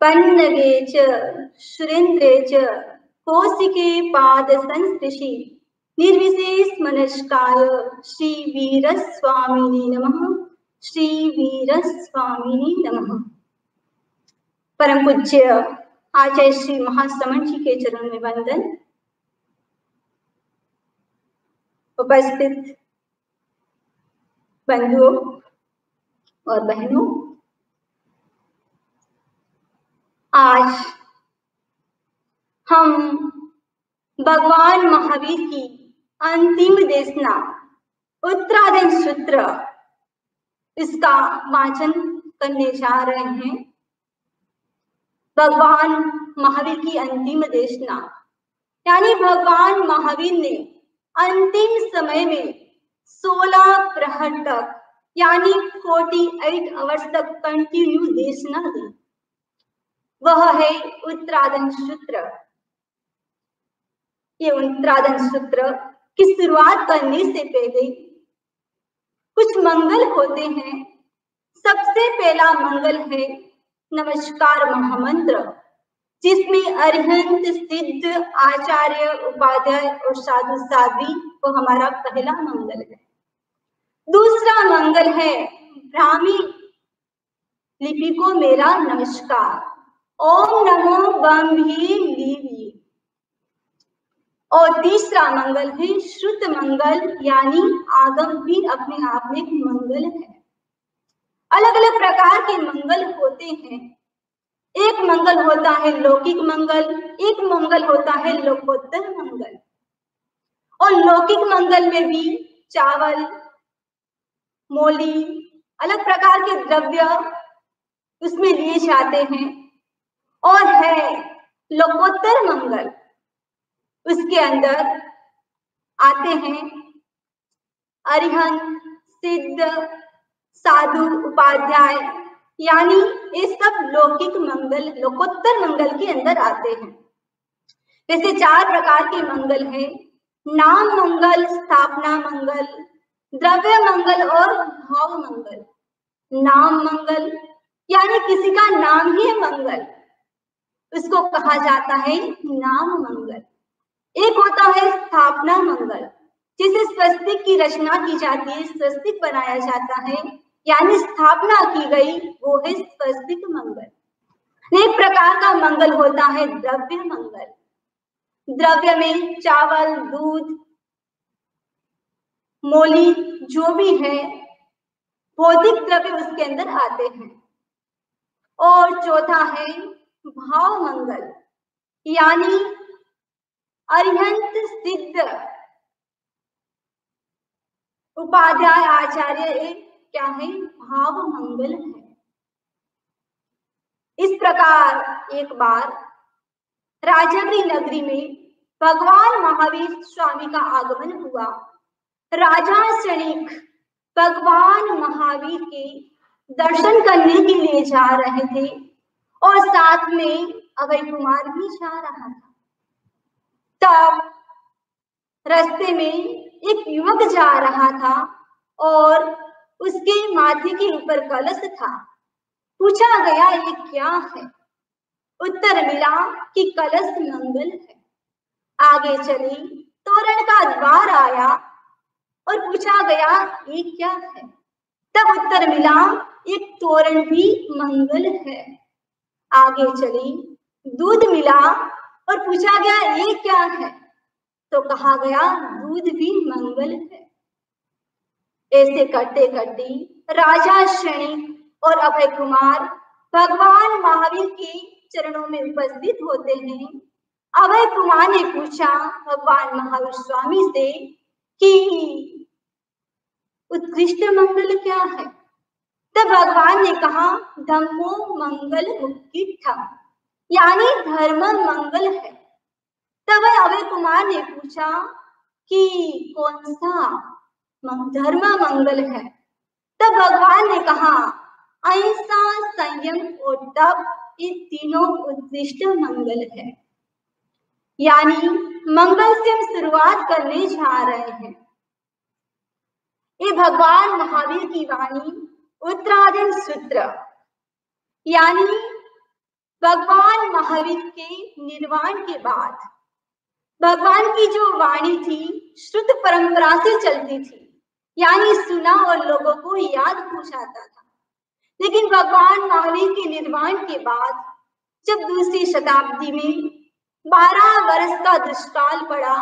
पन्नगे च सुरेन्द्रे च कौशिके पाद संस्पृशि निर्विशेष मनस्काय श्री वीरस्वामिने नमः। श्री वीरस्वामिने नमः। परम पूज्य आचार्य श्री महासमण जी के चरण में वंदन। उपस्थित बंधुओं और बहनों, आज हम भगवान महावीर की अंतिम देशना उत्तराधन सूत्र इसका वाचन करने जा रहे हैं। भगवान महावीर की अंतिम देशना यानी भगवान महावीर ने अंतिम समय में 16 प्रहर तक यानी 48 आवर्स तक कंटिन्यू देशना दी। वह है उत्तराधन सूत्र। ये उत्तराधन सूत्र की शुरुआत करने से पहले कुछ मंगल होते हैं। सबसे पहला मंगल है नमस्कार महामंत्र, जिसमें अरिहंत सिद्ध आचार्य उपाध्याय और साधु साध्वी को हमारा पहला मंगल है। दूसरा मंगल है ब्राह्मी लिपि को मेरा नमस्कार, ओम नमो गंभीर लिपि। और तीसरा मंगल है श्रुत मंगल यानी आगम भी अपने आप में मंगल है। अलग अलग प्रकार के मंगल होते हैं। एक मंगल होता है लौकिक मंगल, एक मंगल होता है लोकोत्तर मंगल। और लौकिक मंगल में भी चावल, मोली, अलग प्रकार के द्रव्य उसमें लिए जाते हैं। और है लोकोत्तर मंगल, उसके अंदर आते हैं अरिहंत सिद्ध साधु उपाध्याय, यानी ये सब लौकिक मंगल लोकोत्तर मंगल के अंदर आते हैं। जैसे 4 प्रकार के मंगल हैं, नाम मंगल, स्थापना मंगल, द्रव्य मंगल और भाव मंगल। नाम मंगल यानी किसी का नाम ही है मंगल, उसको कहा जाता है नाम मंगल। एक होता है स्थापना मंगल, जिसे स्वस्तिक की रचना की जाती है, स्वस्तिक बनाया जाता है यानी स्थापना की गई, वो है स्वस्तिक मंगल। एक प्रकार का मंगल होता है द्रव्य मंगल। द्रव्य में चावल, दूध, मोली जो भी है भौतिक द्रव्य उसके अंदर आते हैं। और चौथा है भाव मंगल, यानी अरिहंत सिद्ध उपाध्याय आचार्य क्या है, भाव मंगल है। इस प्रकार एक बार राजगृह नगरी में भगवान महावीर स्वामी का आगमन हुआ। राजा क्षणिक भगवान महावीर के दर्शन करने के लिए जा रहे थे और साथ में अभय कुमार भी जा रहा था। तब रास्ते में एक युवक जा रहा था और उसके माथे के ऊपर कलश था। पूछा गया ये क्या है? उत्तर मिला कि कलश मंगल है। आगे चली, तोरण का द्वार आया और पूछा गया ये क्या है? तब उत्तर मिला एक तोरण भी मंगल है। आगे चली, दूध मिला और पूछा गया ये क्या है? तो कहा गया दूध भी मंगल है। ऐसे करते करते राजा क्षणिक और अभय कुमार भगवान महावीर के चरणों में उपस्थित होते हैं। अभय कुमार ने पूछा भगवान महावीर स्वामी से कि उत्कृष्ट मंगल क्या है? तब भगवान ने कहा धम्मो मंगल मुक्तिठा, यानी धर्म मंगल है। तब अभय कुमार ने पूछा कि कौन सा धर्म मंगल है? तब भगवान ने कहा अहिंसा, संयम और तप, ये तीनों उत्कृष्ट मंगल है। यानी मंगल से हम शुरुआत करने जा रहे हैं। ये भगवान महावीर की वाणी उत्तराधन सूत्र, यानी भगवान महावीर के निर्वाण के बाद भगवान की जो वाणी थी श्रुत परंपरा से चलती थी, यानी सुना और लोगों को याद हो जाता था। लेकिन भगवान महावीर के निर्वाण के बाद जब दूसरी शताब्दी में 12 वर्ष का दुष्काल पड़ा,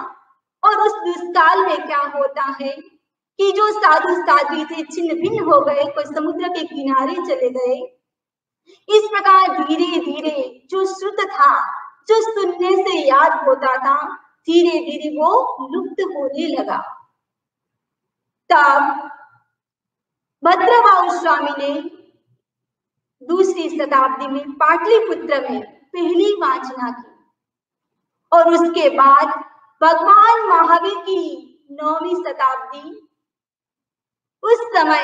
और उस दुष्काल में क्या होता है कि जो साधु साध्वी थे छिन्न भिन्न हो गए, कोई समुद्र के किनारे चले गए। इस प्रकार धीरे धीरे जो श्रुत था, जो सुनने से याद होता था, धीरे धीरे वो लुप्त होने लगा। तब भद्रबाहु स्वामी ने दूसरी शताब्दी में पाटलिपुत्र में पहली वाचना की, और उसके बाद भगवान महावीर की 9वीं शताब्दी, उस समय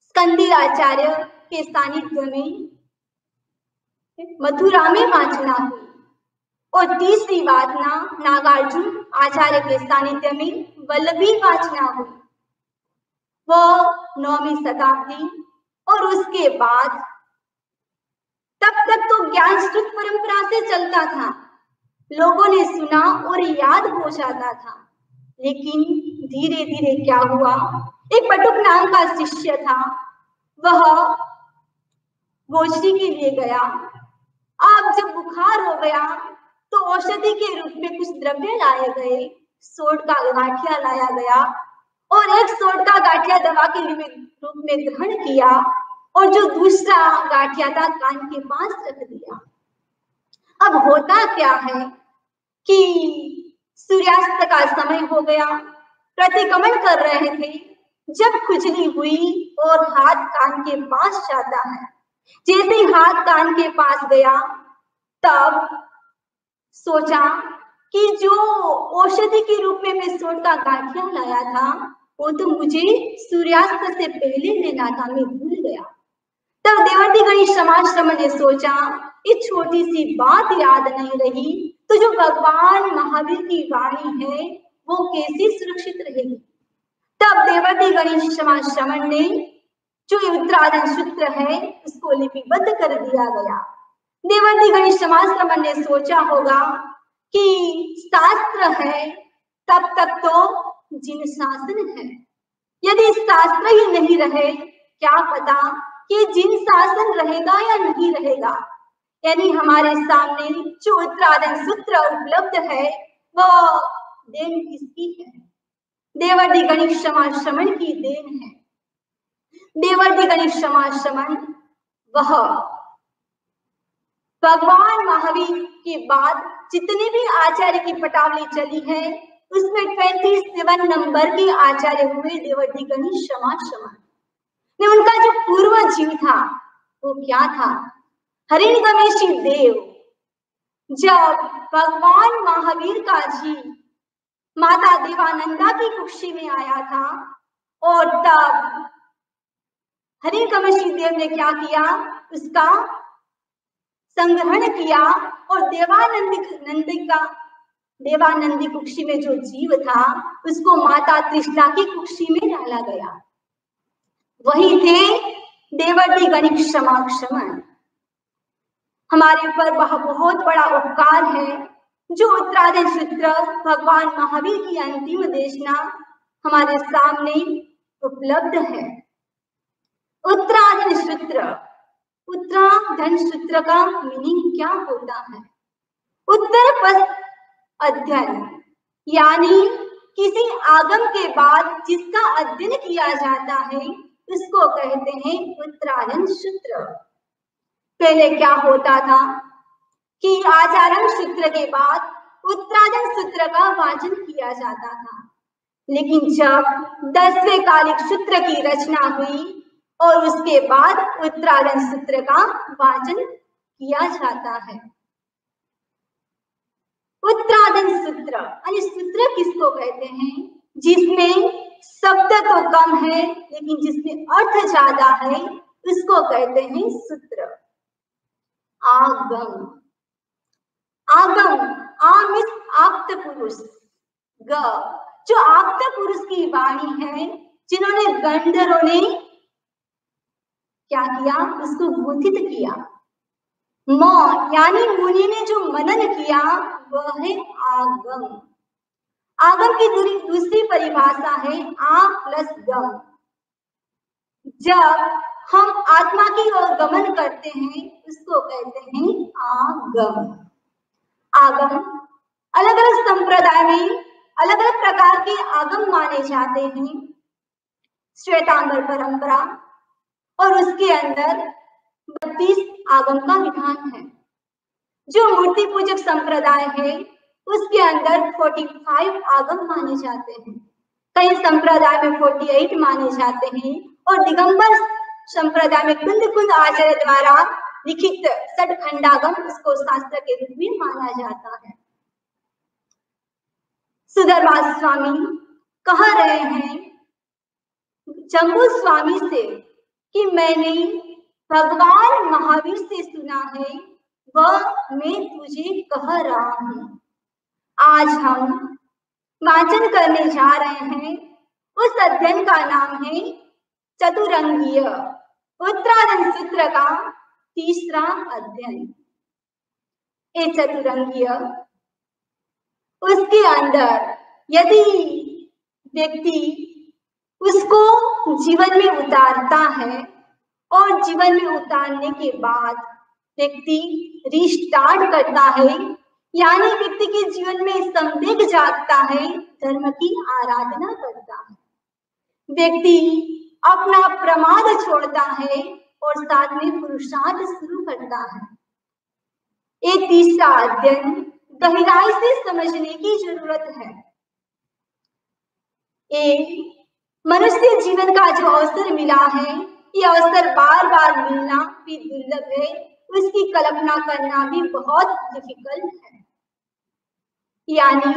स्कंदिलाचार्य के सानिध्य में मथुरा में वाचना हुई, और तीसरी वाचना नागार्जुन आचार्य के सानिध्य में वल्लभी वाचना हुई, वो 9वीं शताब्दी। और उसके बाद तब तक तो ज्ञान श्रुत परंपरा से चलता था, लोगों ने सुना और याद हो जाता था। लेकिन धीरे धीरे क्या हुआ, एक पटुक नाम का शिष्य था, वह गोष्ठी के लिए गया। अब जब बुखार हो गया तो औषधि के रूप में कुछ द्रव्य लाए गए, सोट का गांठिया लाया गया, और एक सोट का गांठिया दवा के रूप में ग्रहण किया, और जो दूसरा गांठिया था कान के पास रख दिया। अब होता क्या है कि सूर्यास्त का समय हो गया, प्रतिक्रमण कर रहे थे, जब खुजली हुई और हाथ कान के पास जाता है। जैसे ही हाथ कान के पास गया, तब सोचा कि जो औषधि के रूप में मैं सोट का गांठिया लाया था, वो तो मुझे सूर्यास्त से पहले लेना था, मैं भूल गया। तब देवर्षि गणेश समाश्रम ने सोचा, ये छोटी सी बात याद नहीं रही तो जो भगवान महावीर की वाणी है वो कैसे सुरक्षित रहेगी। तब देवर्षि गणेश समाश्रम ने जो उत्तराधन सूत्र है उसको लिपिबद्ध कर दिया गया। देवर्षि गणेश समाश्रम ने सोचा होगा कि शास्त्र है तब तक तो जिन शासन है, यदि शास्त्र ही नहीं रहे क्या पता कि जिन शासन रहेगा या नहीं रहेगा। यानी हमारे सामने जो उत्तराधन सूत्र उपलब्ध है वो देन किसकी है? देवर्षि गणेश समाश्रम की देन है। देवर्षि गणेश समाश्रम वह भगवान महावीर के बाद जितने भी आचार्य की पटावली चली है उसमें 27 नंबर के आचार्य हुए देवर्षि गणेश समाश्रम। उनका जो पूर्व जीव था वो क्या था? हरिणगमेशी देव। जब भगवान महावीर का जीव माता देवानंदा की कुक्षी में आया था, और तब हरिणगमेशी देव ने क्या किया, उसका संग्रहण किया, और देवानंदी कुक्षी में जो जीव था उसको माता तृष्णा की कुक्षी में डाला गया। वही थे देवर्षि गणेश समाश्रम। हमारे ऊपर वह बहुत बड़ा उपकार है जो उत्तराधन सूत्र भगवान महावीर की अंतिम देशना हमारे सामने उपलब्ध है। उत्तराधन सूत्र, उत्तराधन सूत्र का मीनिंग क्या होता है? उत्तर पश्च अध्ययन, यानी किसी आगम के बाद जिसका अध्ययन किया जाता है उसको कहते हैं उत्तराधन सूत्र। पहले क्या होता था कि आचारण सूत्र के बाद उत्तराधन सूत्र का वाचन किया जाता था, लेकिन जब 10वें कालिक सूत्र की रचना हुई और उसके बाद उत्तराधन सूत्र का वाचन किया जाता है। उत्तराधन सूत्र यानी सूत्र किसको कहते हैं? जिसमें शब्द तो कम है लेकिन जिसमें अर्थ ज्यादा है उसको कहते हैं सूत्र। आगम, आगम आमिस आप्त पुरुष, ग जो आप्त पुरुष की वाणी है, जिन्होंने गंधर्वों ने क्या किया, उसको बोधित किया। म यानी मुनि ने जो मनन किया वह है आगम। आगम की दूसरी परिभाषा है आ प्लस गम। जब हम आत्मा की ओर गमन करते हैं उसको कहते हैं आगम। आगम अलग अलग संप्रदाय में अलग अलग प्रकार के आगम माने जाते हैं। श्वेतांबर परंपरा और उसके अंदर 32 आगम का विधान है। जो मूर्ति पूजक संप्रदाय है उसके अंदर 45 आगम माने जाते हैं। कई संप्रदाय में 48 माने जाते हैं और दिगंबर संप्रदाय में कुंद आचार्य द्वारा लिखित सठखंडागम इसको शास्त्र के रूप में माना जाता है। सुधर्मा स्वामी कह रहे हैं जम्बू स्वामी से कि मैंने भगवान महावीर से सुना है वह मैं तुझे कह रहा हूं। आज हम वाचन करने जा रहे हैं। उस अध्ययन का नाम है चतुरंगीय उत्तरादन सूत्र का तीसरा अध्ययन। ये चतुरंगीय उसके अंदर यदि व्यक्ति उसको जीवन में उतारता है और जीवन में उतारने के बाद व्यक्ति रिस्टार्ट करता है, यानी व्यक्ति के जीवन में संवेग जागता है, धर्म की आराधना करता है, व्यक्ति अपना प्रमाद छोड़ता है और साथ में पुरुषार्थ शुरू करता है। एक तीसरा अध्ययन गहराई से समझने की जरूरत है। एक मनुष्य जीवन का जो अवसर मिला है ये अवसर बार बार मिलना भी दुर्लभ है, उसकी कल्पना करना भी बहुत डिफिकल्ट है। यानी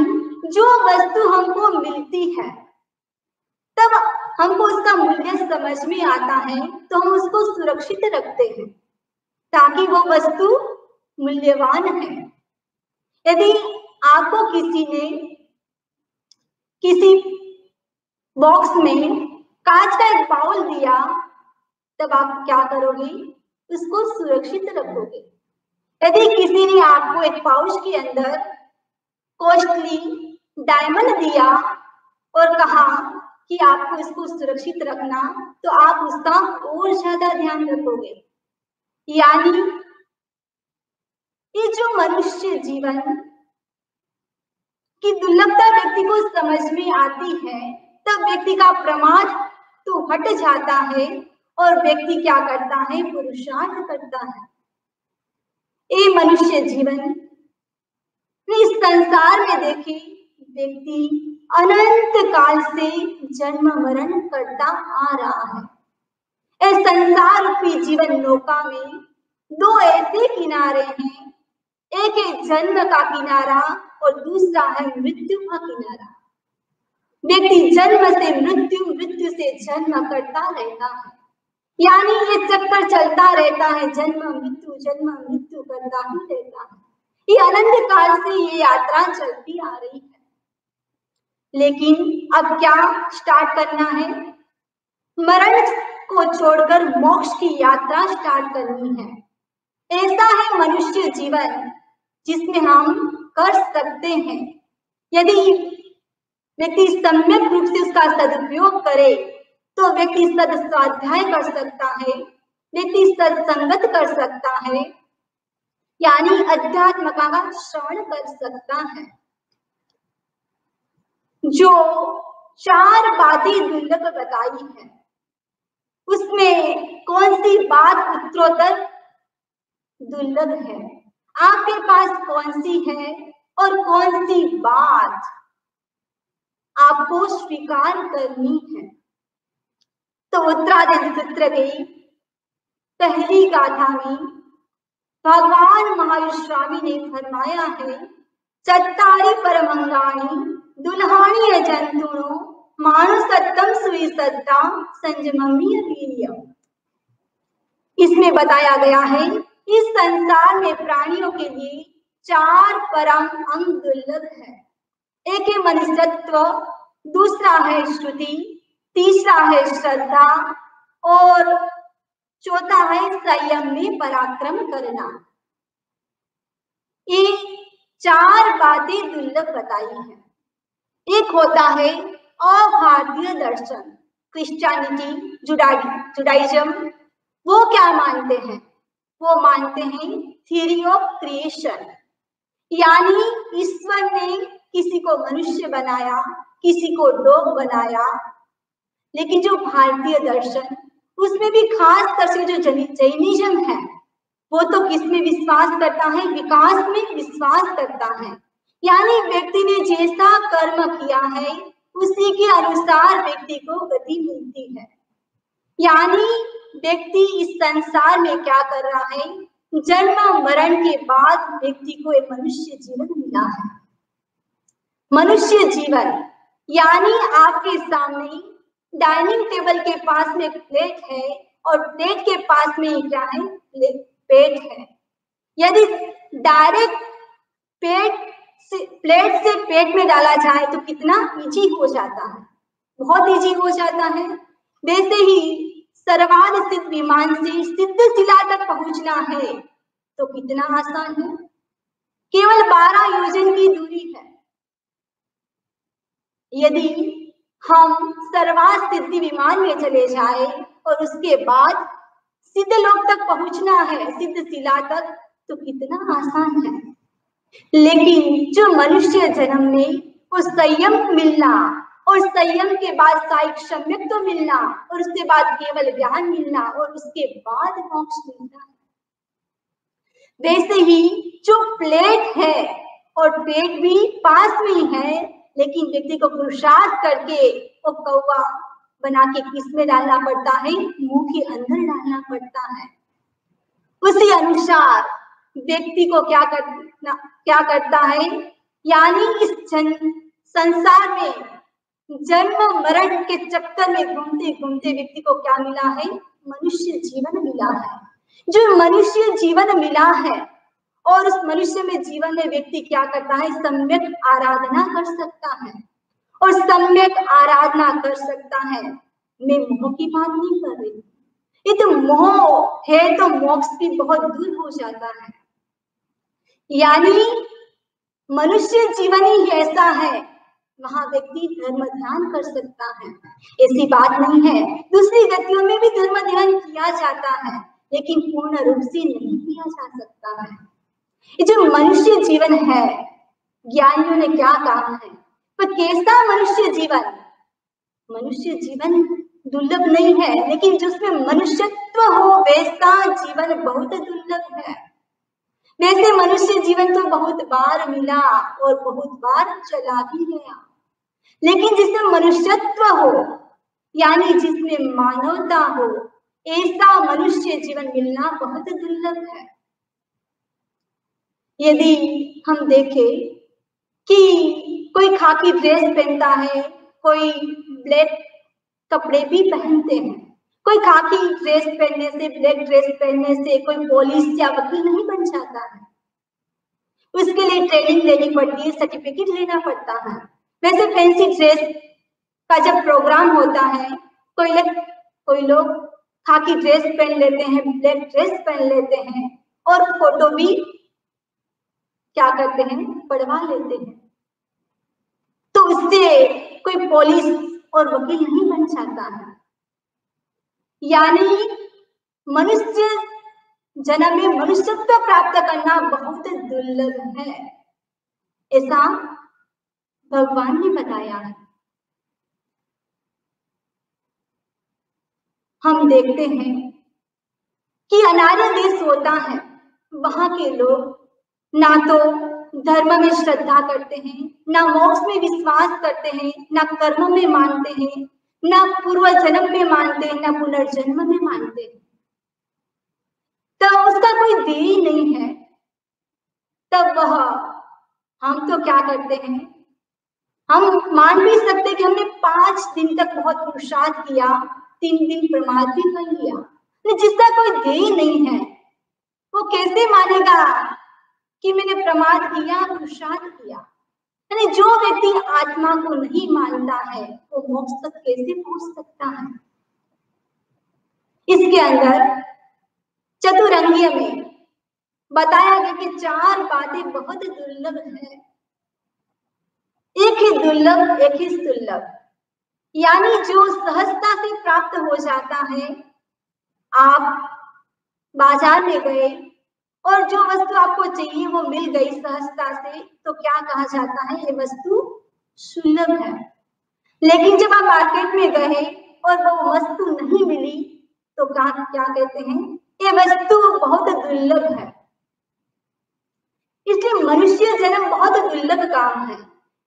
जो वस्तु हमको मिलती है तब हमको उसका मूल्य समझ में आता है तो हम उसको सुरक्षित रखते हैं ताकि वो वस्तु मूल्यवान है। यदि आपको किसी ने किसी बॉक्स में कांच का एक बाउल दिया तब आप क्या करोगे? उसको सुरक्षित रखोगे। यदि किसी ने आपको एक पाउच के अंदर कॉस्टली डायमंड दिया और कहा कि आपको इसको सुरक्षित रखना तो आप उसका और ज्यादा ध्यान रखोगे। यानी ये जो मनुष्य जीवन की दुर्लभता व्यक्ति को समझ में आती है तब व्यक्ति का प्रमाद तो हट जाता है और व्यक्ति क्या करता है? पुरुषार्थ करता है। ये मनुष्य जीवन इस संसार में देखे व्यक्ति अनंत काल से जन्म मरण करता आ रहा है। इस संसार रूपी जीवन नौका में दो ऐसे किनारे हैं, एक है जन्म का किनारा और दूसरा है मृत्यु का किनारा। व्यक्ति जन्म से मृत्यु, मृत्यु से जन्म करता रहता है, यानी ये चक्कर चलता रहता है, जन्म मृत्यु करता ही रहता है। ये अनंत काल से ये यात्रा चलती आ रही है। लेकिन अब क्या स्टार्ट करना है? मरण को छोड़कर मोक्ष की यात्रा स्टार्ट करनी है। ऐसा है मनुष्य जीवन जिसमें हम कर सकते हैं। यदि व्यक्ति सम्यक रूप से उसका सदुपयोग करे तो व्यक्ति सद स्वाध्याय कर सकता है, व्यक्ति सत्संगत कर सकता है, यानी अध्यात्म का श्रवण कर सकता है। जो 4 बातें दुर्लभ बताई है उसमें कौन सी बात उत्तरोत्तर दुर्लभ है? आपके पास कौन सी है और कौन सी बात आपको स्वीकार करनी है? तो उत्तरादन सूत्र की पहली गाथा में भगवान महावीर स्वामी ने फरमाया है, चत्तारि परमंगाणी दुल्हाणी जंतुनो मानुसत्तम सुविसत्ता संजममीय वीर्य। इसमें बताया गया है इस संसार में प्राणियों के लिए 4 परम अंग दुर्लभ है। एक है मनुष्यत्व, दूसरा है श्रुति, तीसरा है श्रद्धा और चौथा है संयम में पराक्रम करना। ये 4 बातें दुर्लभ बताई हैं। एक होता है अभारतीय दर्शन, क्रिश्चियनिटी, जुडाइज्म। वो क्या मानते हैं? वो मानते हैं थ्योरी ऑफ क्रिएशन, यानी ईश्वर ने किसी को मनुष्य बनाया, किसी को डॉग बनाया। लेकिन जो भारतीय दर्शन, उसमें भी खास कर से जो जैनिज्म है, वो तो किसमें विश्वास करता है? विकास में विश्वास करता है, यानी व्यक्ति ने जैसा कर्म किया है उसी के अनुसार व्यक्ति को गति मिलती है। यानी व्यक्ति इस संसार में क्या कर रहा है? जन्म मरण के बाद व्यक्ति को एक मनुष्य जीवन मिला है। मनुष्य जीवन यानी आपके सामने डाइनिंग टेबल के पास में प्लेट है और प्लेट के पास में क्या है? पेट है। यदि डायरेक्ट प्लेट से पेट में डाला जाए तो कितना इजी हो जाता है, बहुत इजी हो जाता है। वैसे ही सर्वाध सिद्ध विमान से सिद्ध शिला तक पहुंचना है तो कितना आसान है, केवल 12 योजन की दूरी है। यदि हम सर्वाध सिद्धि विमान में चले जाए और उसके बाद सिद्ध लोक तक पहुंचना है, सिद्ध शिला तक, तो कितना आसान है। लेकिन जो मनुष्य जन्म में वो संयम मिलना और संयम के बाद साइक सम्यक्त्व मिलना और उसके बाद केवल ज्ञान मिलना और उसके बाद मोक्ष मिलना है। वैसे ही जो प्लेट है और पेट भी पास में ही है, लेकिन व्यक्ति को पुरुषार्थ करके वो कौवा बना के किस में डालना पड़ता है? मुंह के अंदर डालना पड़ता है। उसी अनुसार व्यक्ति को क्या करता है? यानी इस संसार में जन्म मरण के चक्कर में घूमते घूमते व्यक्ति को क्या मिला है? मनुष्य जीवन मिला है। जो मनुष्य जीवन मिला है और उस मनुष्य में जीवन में व्यक्ति क्या करता है? सम्यक आराधना कर सकता है और सम्यक आराधना कर सकता है। मैं मोह की बात नहीं कर रही, ये तो मोह है तो मोक्ष भी बहुत दूर हो जाता है। यानी मनुष्य जीवन ही ऐसा है, वहां व्यक्ति धर्म ध्यान कर सकता है, ऐसी बात नहीं है। दूसरी गतियों में भी धर्म ध्यान किया जाता है, लेकिन पूर्ण रूप से नहीं किया जा सकता है। ये जो मनुष्य जीवन है, ज्ञानियों ने क्या कहा है? तो कैसा मनुष्य जीवन? मनुष्य जीवन दुर्लभ नहीं है, लेकिन जिसमें मनुष्यत्व हो वैसा जीवन बहुत दुर्लभ है। वैसे मनुष्य जीवन तो बहुत बार मिला और बहुत बार चला भी गया, लेकिन जिसमें मनुष्यत्व हो, यानी जिसमें मानवता हो, ऐसा मनुष्य जीवन मिलना बहुत दुर्लभ है। यदि हम देखें कि कोई खाकी ड्रेस पहनता है, कोई ब्लैक कपड़े भी पहनते हैं। कोई खाकी ड्रेस पहनने से, ब्लैक ड्रेस पहनने से कोई पुलिस या वकील नहीं बन जाता है। उसके लिए ट्रेनिंग लेनी पड़ती है, सर्टिफिकेट लेना पड़ता है। वैसे फैंसी ड्रेस का जब प्रोग्राम होता है, कोई लोग खाकी ड्रेस पहन लेते हैं, ब्लैक ड्रेस पहन लेते हैं और फोटो भी क्या करते हैं? पढ़वा लेते हैं। तो उससे कोई पुलिस और वकील नहीं बन जाता है। यानी मनुष्य जन्म में मनुष्यत्व प्राप्त करना बहुत दुर्लभ है, ऐसा भगवान ने बताया है। हम देखते हैं कि अनार्य देश होता है, वहां के लोग ना तो धर्म में श्रद्धा करते हैं, ना मोक्ष में विश्वास करते हैं, ना कर्म में मानते हैं, ना पूर्व जन्म में मानते हैं, ना पुनर्जन्म में मानते हैं। तब उसका कोई देरी नहीं है। तब वह हम तो क्या करते हैं? हम मान भी सकते कि हमने 5 दिन तक बहुत पुरुषार्थ किया, 3 दिन प्रमाद भी कर लिया, लेकिन जिसका कोई देरी नहीं है वो कैसे मानेगा कि मैंने प्रमाद किया, पुरुषार्थ किया? यानी जो व्यक्ति आत्मा को नहीं मानता है वो मोक्ष तक कैसे पहुंच सकता है? इसके अंदर चतुरंगिय में बताया गया कि 4 बातें बहुत दुर्लभ है। एक ही दुर्लभ, एक ही सुलभ, यानी जो सहजता से प्राप्त हो जाता है। आप बाजार में गए और जो वस्तु आपको चाहिए वो मिल गई सहजता से, तो क्या कहा जाता है? ये वस्तु सुलभ है। लेकिन जब आप मार्केट में गए और वो वस्तु नहीं मिली तो क्या कहते हैं? ये वस्तु बहुत दुर्लभ है। इसलिए मनुष्य जन्म बहुत दुर्लभ काम है,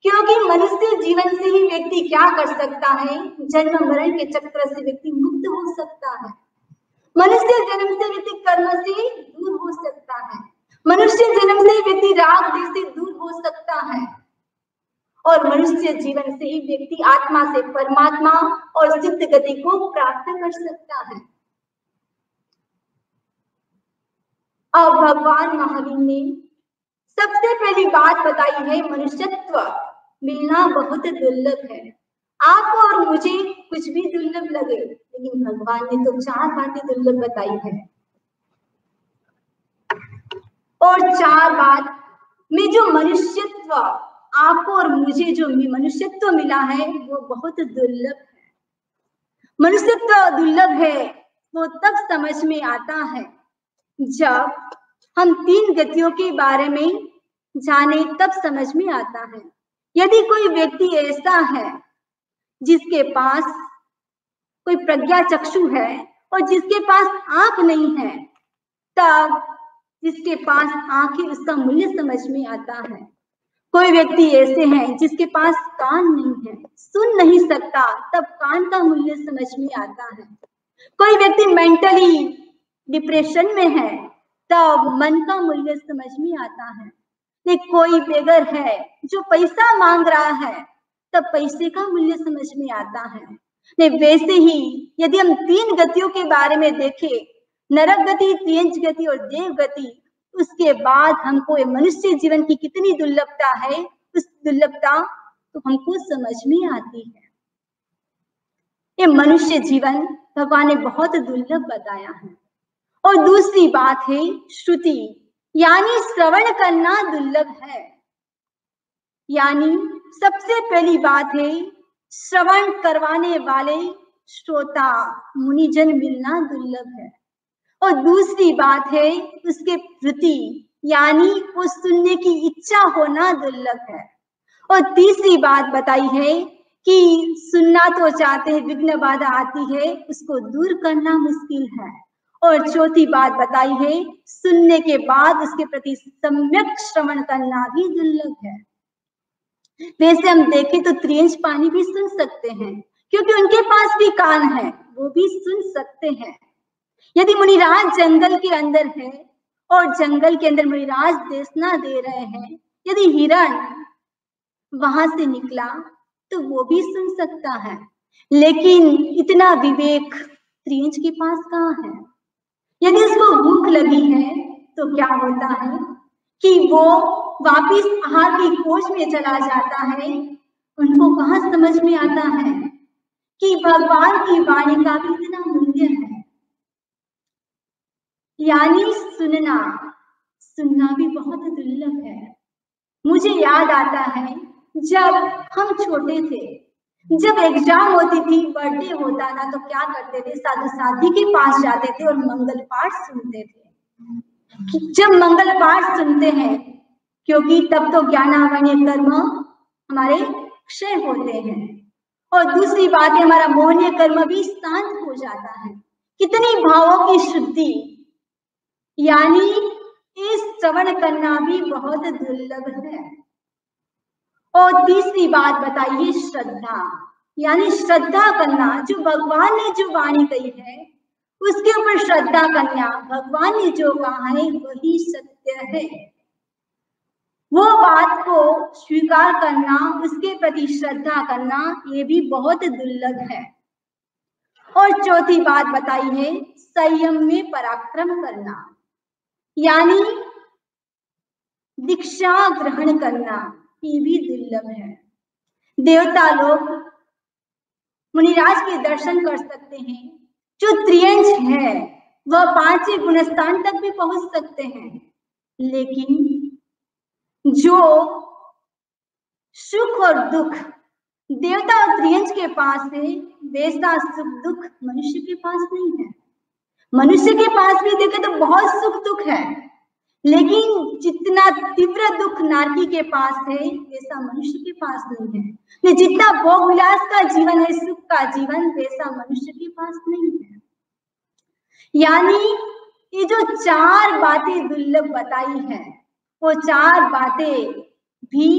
क्योंकि मनुष्य जीवन से ही व्यक्ति क्या कर सकता है? जन्म मरण के चक्र से व्यक्ति मुक्त हो सकता है। मनुष्य जन्म से व्यक्ति कर्म से दूर हो सकता है। मनुष्य जन्म से व्यक्ति राग द्वेष से दूर हो सकता है। और मनुष्य जीवन से ही व्यक्ति आत्मा से परमात्मा और सिद्ध गति को प्राप्त कर सकता है। अब भगवान महावीर ने सबसे पहली बात बताई है, मनुष्यत्व मिलना बहुत दुर्लभ है। आपको और मुझे कुछ भी दुर्लभ लगे, लेकिन भगवान ने तो 4 बातें दुर्लभ बताई है। और 4 बात में जो मनुष्यत्व आपको और मुझे जो मनुष्यत्व मिला है वो बहुत दुर्लभ है। मनुष्यत्व दुर्लभ है वो तब समझ में आता है जब हम 3 गतियों के बारे में जाने, तब समझ में आता है। यदि कोई व्यक्ति ऐसा है जिसके पास कोई प्रज्ञा चक्षु है और जिसके पास आंख नहीं है, तब जिसके पास आंख है उसका मूल्य समझ में आता है। कोई व्यक्ति ऐसे हैं जिसके पास कान नहीं है, सुन नहीं सकता, तब कान का मूल्य समझ में आता है। कोई व्यक्ति मेंटली डिप्रेशन में है, तब मन का मूल्य समझ में आता है। लेकिन कोई बेगर है जो पैसा मांग रहा है, तब पैसे का मूल्य समझ में आता है। नहीं, वैसे ही यदि हम 3 गतियों के बारे में देखें, नरक गति, त्रियंच गति और देव गति, उसके बाद हमको मनुष्य जीवन की कितनी दुर्लभता है, उस दुर्लभता तो हमको समझ में आती है। ये मनुष्य जीवन भगवान ने बहुत दुर्लभ बताया है। और दूसरी बात है श्रुति, यानी श्रवण करना दुर्लभ है। यानी सबसे पहली बात है श्रवण करवाने वाले श्रोता मुनिजन मिलना दुर्लभ है। और दूसरी बात है उसके प्रति, यानी वो सुनने की इच्छा होना दुर्लभ है। और तीसरी बात बताई है कि सुनना तो चाहते हैं, विघ्न बाधा आती है, उसको दूर करना मुश्किल है। और चौथी बात बताई है सुनने के बाद उसके प्रति सम्यक श्रवण करना भी दुर्लभ है। वैसे हम देखें तो त्रियंच पानी भी सुन सकते हैं, क्योंकि उनके पास भी कान है, वो भी सुन सकते हैं। यदि मुनिराज जंगल के अंदर है और जंगल के अंदर मुनिराज देशना दे रहे हैं, यदि हिरण वहां से निकला तो वो भी सुन सकता है। लेकिन इतना विवेक त्रियंच के पास कहाँ है? यदि उसको भूख लगी है तो क्या होता है कि वो वापिस आहार की खोज में चला जाता है। उनको कहाँ समझ में आता है कि भगवान की वाणी का भी इतना मूल्य है। यानी सुनना भी बहुत दुर्लभ है। मुझे याद आता है जब हम छोटे थे, जब एग्जाम होती थी, बर्थडे होता था, तो क्या करते थे? साधु साधी के पास जाते थे और मंगल पाठ सुनते थे। जब मंगल पाठ सुनते हैं, क्योंकि तब तो ज्ञानावन्य कर्म हमारे क्षय होते हैं, और दूसरी बात है हमारा मोहनीय कर्म भी शांत हो जाता है। कितनी भावों की शुद्धि, यानी इस श्रवण करना भी बहुत दुर्लभ है। और तीसरी बात बताइए श्रद्धा, यानी श्रद्धा करना, जो भगवान ने जो वाणी कही है उसके ऊपर श्रद्धा करना, भगवान ने जो कहा है वही सत्य है, वो बात को स्वीकार करना, उसके प्रति श्रद्धा करना, ये भी बहुत दुर्लभ है। और चौथी बात बताई है संयम में पराक्रम करना, यानी दीक्षा ग्रहण करना, ये भी दुर्लभ है। देवता लोग मुनिराज के दर्शन कर सकते हैं, जो त्रियंच है वह 5वें गुणस्थान तक भी पहुंच सकते हैं, लेकिन जो सुख और दुख देवता और त्रियंज के पास है, वैसा सुख दुख मनुष्य के पास नहीं है। मनुष्य के पास भी देखे तो बहुत सुख दुख है, लेकिन जितना तीव्र दुख नारकी के पास है वैसा मनुष्य के पास नहीं है। जितना भोग विलास का जीवन है, सुख का जीवन, वैसा मनुष्य के पास नहीं है। यानी ये जो चार बातें दुर्लभ बताई है, वो चार बातें भी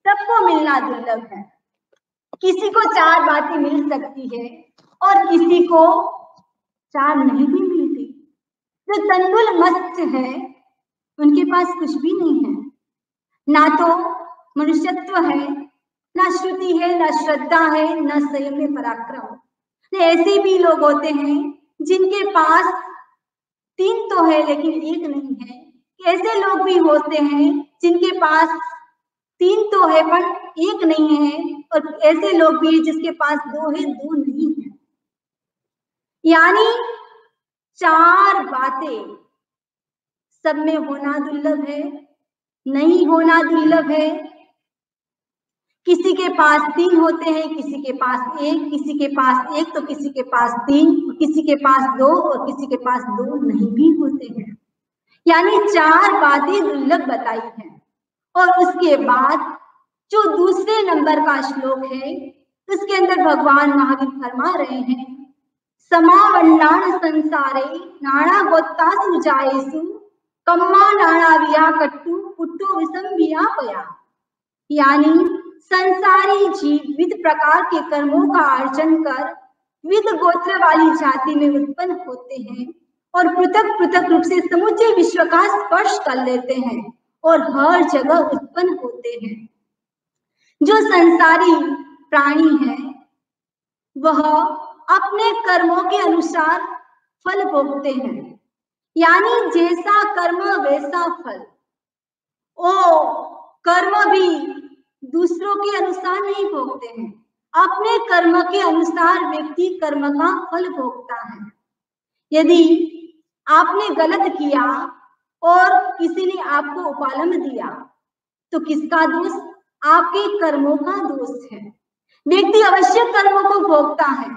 सबको मिलना दुर्लभ है। किसी को चार बातें मिल सकती है और किसी को चार नहीं भी मिलती। जो तंदुल मस्त है उनके पास कुछ भी नहीं है, ना तो मनुष्यत्व है, ना श्रुति है, ना श्रद्धा है, ना संयम में पराक्रम। ऐसे भी लोग होते हैं जिनके पास तीन तो है लेकिन एक नहीं है। ऐसे लोग भी होते हैं जिनके पास तीन तो है पर एक नहीं है, और ऐसे लोग भी हैं जिसके पास दो है, दो नहीं है। यानी चार बातें सब में होना दुर्लभ है, नहीं होना दुर्लभ है। किसी के पास तीन होते हैं, किसी के पास एक, किसी के पास एक तो किसी के पास तीन, किसी के पास दो और किसी के पास दो नहीं भी होते हैं। यानी चार बातें दुर्लभ बताई हैं। और उसके बाद जो दूसरे नंबर का श्लोक है उसके अंदर भगवान महावीर फरमा रहे हैं, समावन्नान संसारे नाना गोत्तासु जायेसु कम्मा नाना विया कट्टू पुट्टो विषम विया पया। यानी संसारी जीव विविध प्रकार के कर्मों का अर्जन कर विविध गोत्र वाली जाति में उत्पन्न होते हैं और पृथक पृथक रूप से समूचे विश्व का स्पर्श कर लेते हैं और हर जगह उत्पन्न होते हैं। जो संसारी प्राणी है वह अपने कर्मों के अनुसार फल भोगते हैं। यानी जैसा कर्म वैसा फल। ओ कर्म भी दूसरों के अनुसार नहीं भोगते हैं, अपने कर्म के अनुसार व्यक्ति कर्म का फल भोगता है। यदि आपने गलत किया और किसी ने आपको उपालम दिया तो किसका दोष? आपके कर्मों का दोष है। व्यक्ति अवश्य कर्मों को भोगता है।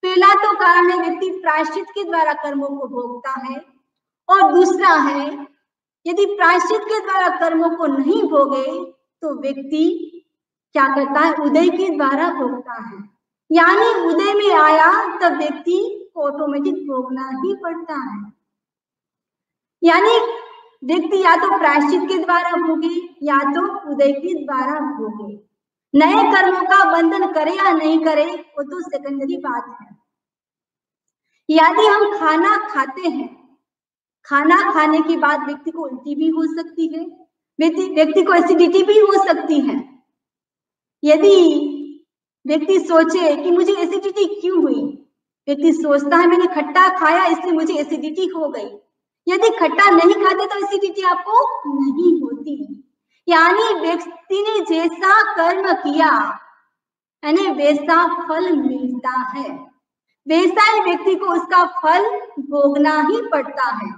पहला तो कारण है व्यक्ति प्रायश्चित के द्वारा कर्मों को भोगता है, और दूसरा है यदि प्रायश्चित के द्वारा कर्मों को नहीं भोगे तो व्यक्ति क्या करता है? उदय के द्वारा भोगता है। यानी उदय में आया तब व्यक्ति को ऑटोमेटिक भोगना ही पड़ता है। यानी व्यक्ति या तो प्रायश्चित के द्वारा भोगे या तो उदय के द्वारा भोगे। नए कर्मों का बंधन करे या नहीं करे वो तो सेकेंडरी बात है। यदि हम खाना खाते हैं, खाना खाने के बाद व्यक्ति को उल्टी भी हो सकती है, व्यक्ति को एसिडिटी भी हो सकती है। यदि व्यक्ति सोचे कि मुझे एसिडिटी क्यों हुई, व्यक्ति सोचता है मैंने खट्टा खाया इसलिए मुझे एसिडिटी हो गई। यदि खट्टा नहीं खाते तो एसिडिटी आपको नहीं होती। यानी व्यक्ति ने जैसा कर्म किया यानी वैसा फल मिलता है, वैसा ही व्यक्ति को उसका फल भोगना ही पड़ता है।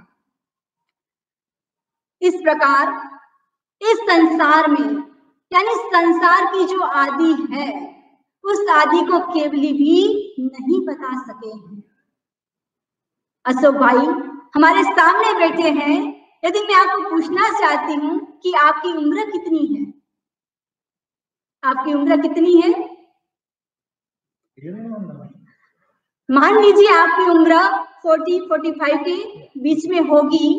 इस प्रकार इस संसार में यानी संसार की जो आदि है उस आदि को केवली भी नहीं बता सके हैं। अशोक भाई हमारे सामने बैठे हैं, यदि मैं आपको पूछना चाहती हूँ कि आपकी उम्र कितनी है? आपकी उम्र कितनी है? मान लीजिए आपकी उम्र 40-45 के बीच में होगी,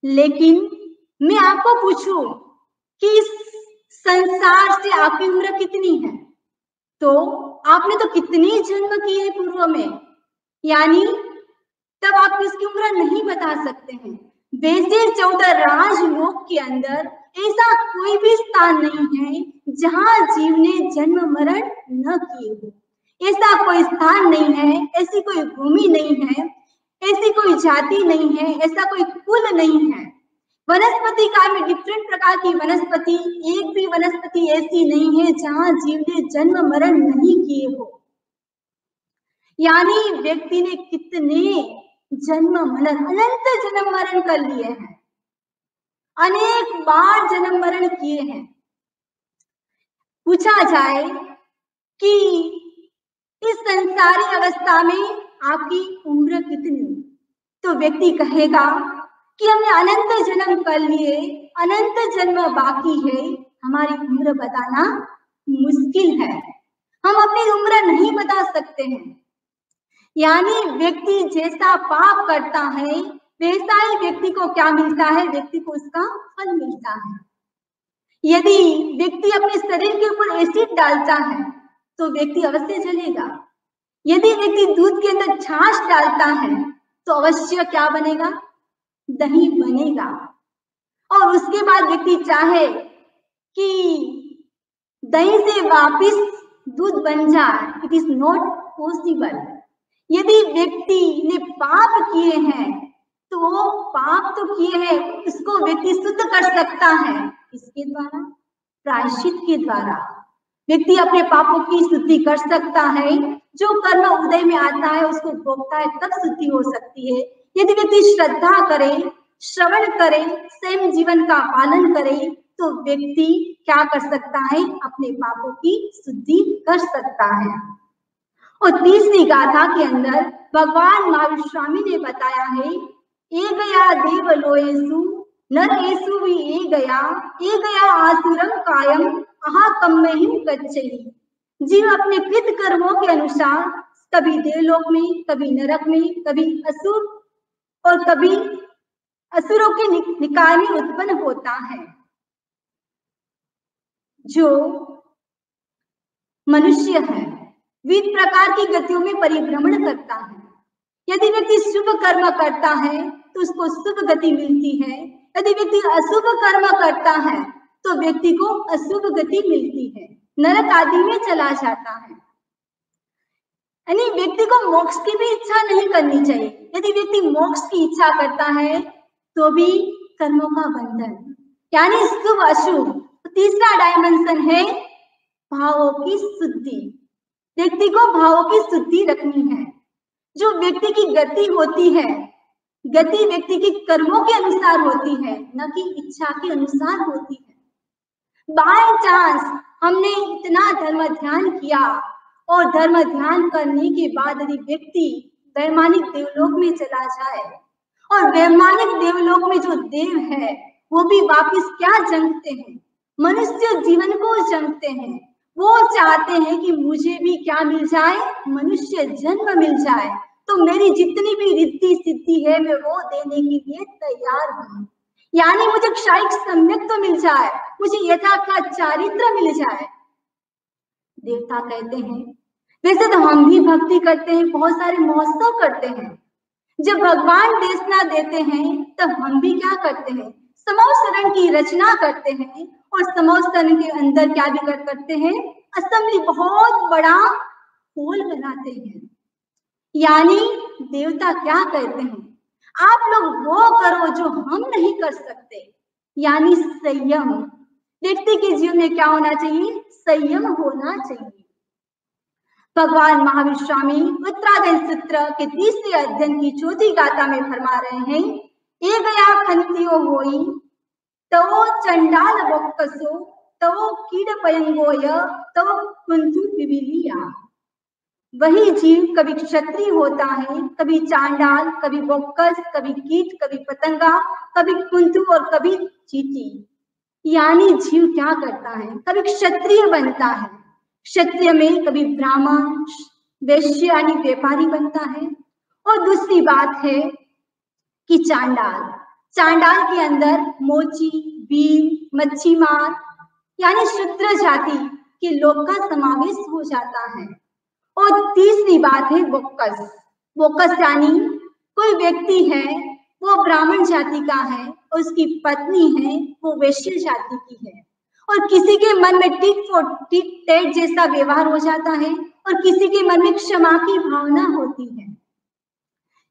लेकिन मैं आपको पूछूं कि इस संसार से आपकी उम्र कितनी है, तो आपने तो कितनी जन्म किए पूर्व में, यानी तब आप इसकी उम्र नहीं बता सकते हैं। वैसे 14 राजलोक के अंदर ऐसा कोई भी स्थान नहीं है जहां जीव ने जन्म मरण न किए हो। ऐसा कोई स्थान नहीं है, ऐसी कोई भूमि नहीं है, ऐसी कोई जाति नहीं है, ऐसा कोई कुल नहीं है। वनस्पति काल में डिफरेंट प्रकार की वनस्पति, एक भी वनस्पति ऐसी नहीं है जहां जीव ने जन्म मरण नहीं किए हो। यानी व्यक्ति ने कितने जन्म मरण, अनंत जन्म मरण कर लिए हैं, अनेक बार जन्म मरण किए हैं। पूछा जाए कि इस संसारी अवस्था में आपकी उम्र कितनी, तो व्यक्ति कहेगा कि हमने अनंत जन्म कर लिए, अनंत जन्म बाकी है, हमारी उम्र बताना मुश्किल है, हम अपनी उम्र नहीं बता सकते हैं। यानी व्यक्ति जैसा पाप करता है वैसा ही व्यक्ति को क्या मिलता है, व्यक्ति को उसका फल मिलता है। यदि व्यक्ति अपने शरीर के ऊपर एसिड डालता है तो व्यक्ति अवश्य जलेगा। यदि व्यक्ति दूध के अंदर छाछ डालता है तो अवश्य क्या बनेगा, दही बनेगा। और उसके बाद व्यक्ति चाहे कि दही से वापिस दूध बन जाए, इट इज नॉट पॉसिबल। यदि व्यक्ति ने पाप किए हैं तो वो पाप तो किए हैं, उसको व्यक्ति शुद्ध कर सकता है इसके द्वारा, प्रायश्चित के द्वारा व्यक्ति अपने पापों की शुद्धि कर सकता है। जो कर्म उदय में आता है उसको भोगता है, तब शुद्धि हो सकती है। यदि व्यक्ति श्रद्धा करे, श्रवण करे, स्वयं जीवन का पालन करे तो व्यक्ति क्या कर सकता है, अपने पापों की शुद्धि कर सकता है। और तीसरी गाथा के अंदर भगवान महावीर स्वामी ने बताया है, ए गया देव लोएसु नरेसु भी ए गया आसुरम कायम अहा कम्महिम गच्छति। जीव अपने कृत कर्मों के अनुसार कभी देवलोक में, कभी नरक में, कभी असुर और कभी असुरों के निकाय में उत्पन्न होता है। जो मनुष्य है विविध प्रकार की गतियों में परिभ्रमण करता है। यदि व्यक्ति शुभ कर्म करता है तो उसको शुभ गति मिलती है, यदि व्यक्ति अशुभ कर्म करता है तो व्यक्ति को अशुभ गति मिलती है, नरक आदि में चला जाता है। यानी व्यक्ति को मोक्ष की भी इच्छा नहीं करनी चाहिए। यदि व्यक्ति मोक्ष की इच्छा करता है तो भी कर्मों का बंधन, यानी शुभ अशुभ। तीसरा डायमेंशन है भावों की शुद्धि। व्यक्ति को भावों की शुद्धि रखनी है। जो व्यक्ति की गति होती है, गति व्यक्ति के कर्मों के अनुसार होती है, न कि इच्छा के अनुसार होती है। बाय चांस हमने इतना धर्म ध्यान किया और धर्म ध्यान करने के बाद यदि व्यक्ति वैमानिक देवलोक में चला जाए और वैमानिक देवलोक में जो देव है वो भी वापिस क्या जंगते हैं, मनुष्य जीवन को जंगते हैं। वो चाहते हैं कि मुझे भी क्या मिल जाए, मनुष्य जन्म मिल जाए, तो मेरी जितनी भी रिद्धि सिद्धि है मैं वो देने के लिए तैयार हूँ। यानी मुझे क्षायिक सम्यक तो मिल जाए, मुझे यथा का चारित्र मिल जाए। देवता कहते हैं, वैसे तो हम भी भक्ति करते हैं, बहुत सारे महोत्सव करते हैं। जब भगवान देशना देते हैं तब हम भी क्या करते हैं, समूह शरण की रचना करते हैं और समूह शरण के अंदर क्या भी करते हैं, असेंबली बहुत बड़ा हॉल बनाते हैं। यानी देवता क्या कहते हैं, आप लोग वो करो जो हम नहीं कर सकते, यानी संयम। व्यक्ति के जीवन में क्या होना चाहिए, संयम होना चाहिए। भगवान महावीर स्वामी उत्तराधन सूत्र के तीसरे अध्ययन की चौथी गाथा में फरमा रहे हैं, ए गया खंतियो होई तवो चंडाल बोक्कसो तवो कीड़ पयंगोय तवो कुंतु पिबिलिया। वही जीव कभी क्षत्रिय होता है, कभी चांडाल, कभी बोक्कस, कभी कीट, कभी पतंगा, कभी कुंतु और कभी चींटी। यानी जीव क्या करता है, कभी क्षत्रिय बनता है, क्षत्रिय में कभी ब्राह्मण, वैश्य यानी व्यापारी बनता है। और दूसरी बात है कि चांडाल, चांडाल के अंदर मोची, भील, मच्छीमार यानी शूद्र जाति के लोग का समावेश हो जाता है। और तीसरी बात है बोक्कस। बोक्कस यानी कोई व्यक्ति है वो ब्राह्मण जाति का है और उसकी पत्नी है वो वैश्य जाति की है, और किसी के मन में टिट फॉर टेट जैसा व्यवहार हो जाता है और किसी के मन में क्षमा की भावना होती है।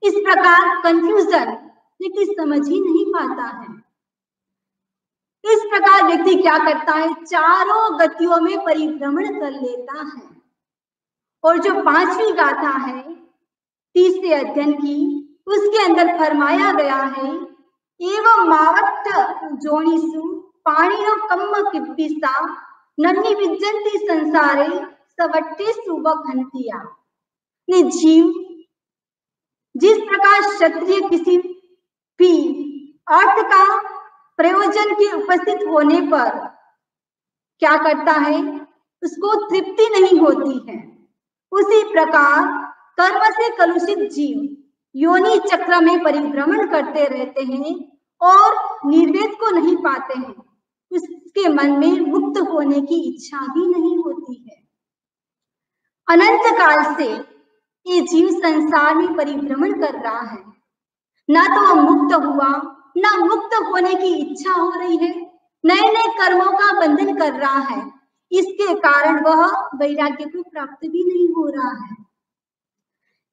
इस प्रकार कंफ्यूजन व्यक्ति समझ ही नहीं पाता है। इस प्रकार व्यक्ति क्या करता है, चारों गतियों में परिभ्रमण कर लेता है। और जो पांचवी गाथा है तीसरे अध्ययन की, उसके अंदर फरमाया गया है, एवं मावट्ट जोनिसु पाणिनो कम्म किब्बिसा नन्नी विजंती संसारे सवट्टे सुबखंतिया। ने जीव जिस प्रकार क्षत्रिय किसी भी अर्थ का प्रयोजन के उपस्थित होने पर क्या करता है, उसको तृप्ति नहीं होती है, उसी प्रकार कर्म से कलुषित जीव योनि चक्र में परिभ्रमण करते रहते हैं और निर्वेद को नहीं पाते हैं। उसके मन में मुक्त होने की इच्छा भी नहीं होती है। अनंत काल से ये जीव संसार में परिभ्रमण कर रहा है, ना तो वह मुक्त हुआ, ना मुक्त होने की इच्छा हो रही है, नए नए कर्मों का बंधन कर रहा है। इसके कारण वह वैराग्य को प्राप्त भी नहीं हो रहा है।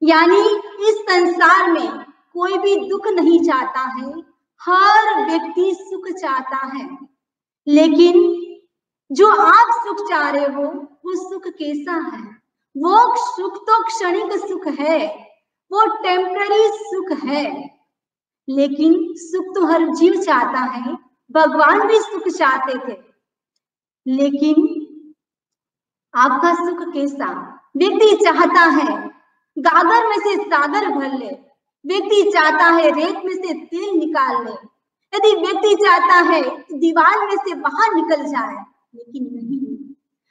यानी इस संसार में कोई भी दुख नहीं चाहता है, हर व्यक्ति सुख चाहता है। लेकिन जो आप सुख चाह रहे हो वो सुख कैसा है? वो सुख तो क्षणिक सुख है, वो टेम्पररी सुख है। लेकिन सुख तो हर जीव चाहता है, भगवान भी सुख चाहते थे। लेकिन आपका सुख कैसा? व्यक्ति चाहता है गागर में से सागर भर ले, व्यक्ति चाहता है रेत में से तेल निकाल ले, यदि व्यक्ति चाहता है दीवार में से बाहर निकल जाए, लेकिन नहीं,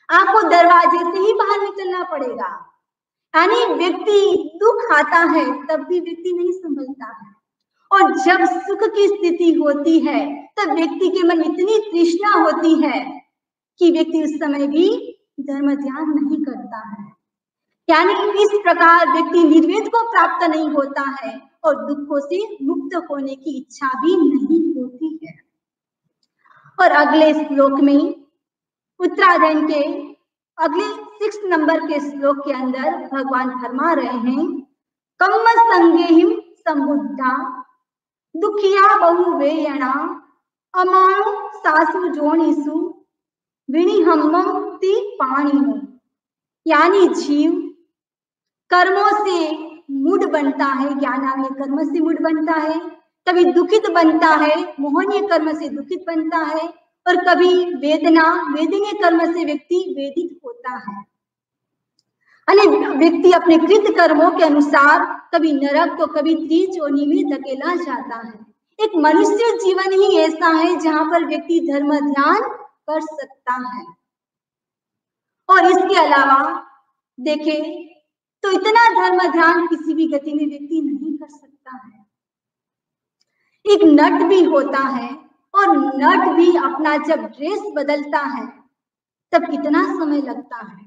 आपको दरवाजे से ही बाहर निकलना पड़ेगा। यानी व्यक्ति दुख आता है तब भी व्यक्ति नहीं संभलता है, और जब सुख की स्थिति होती है तब व्यक्ति के मन इतनी तृष्णा होती है कि व्यक्ति उस समय भी धर्म ध्यान नहीं करता है। यानी इस प्रकार व्यक्ति निर्वेद को प्राप्त नहीं होता है और दुखों से मुक्त होने की इच्छा भी नहीं होती है। और अगले श्लोक में उत्तरायण के अगले 6 नंबर के श्लोक के अंदर भगवान फरमा रहे हैं, कम्म संगेहिम समुद्धा दुखिया बहुवेयणा अमानु सासु जोनिसु विनिहम्मति पाणिनो। यानी जीव कर्मों से मूड बनता है, ज्ञानामय कर्म से मूड बनता है, कभी दुखित बनता है, मोहनीय कर्म से दुखित बनता है, और कभी वेदनीय कर्म से व्यक्ति वेदित होता है। व्यक्ति अपने कृत कर्मों के अनुसार कभी नरक तो कभी त्रियोनि में धकेला जाता है। एक मनुष्य जीवन ही ऐसा है जहां पर व्यक्ति धर्म ध्यान कर सकता है। और इसके अलावा देखें तो इतना धर्म ध्यान किसी भी गति में व्यक्ति नहीं कर सकता है। एक नट भी होता है, और नट भी अपना जब ड्रेस बदलता है तब कितना समय लगता है।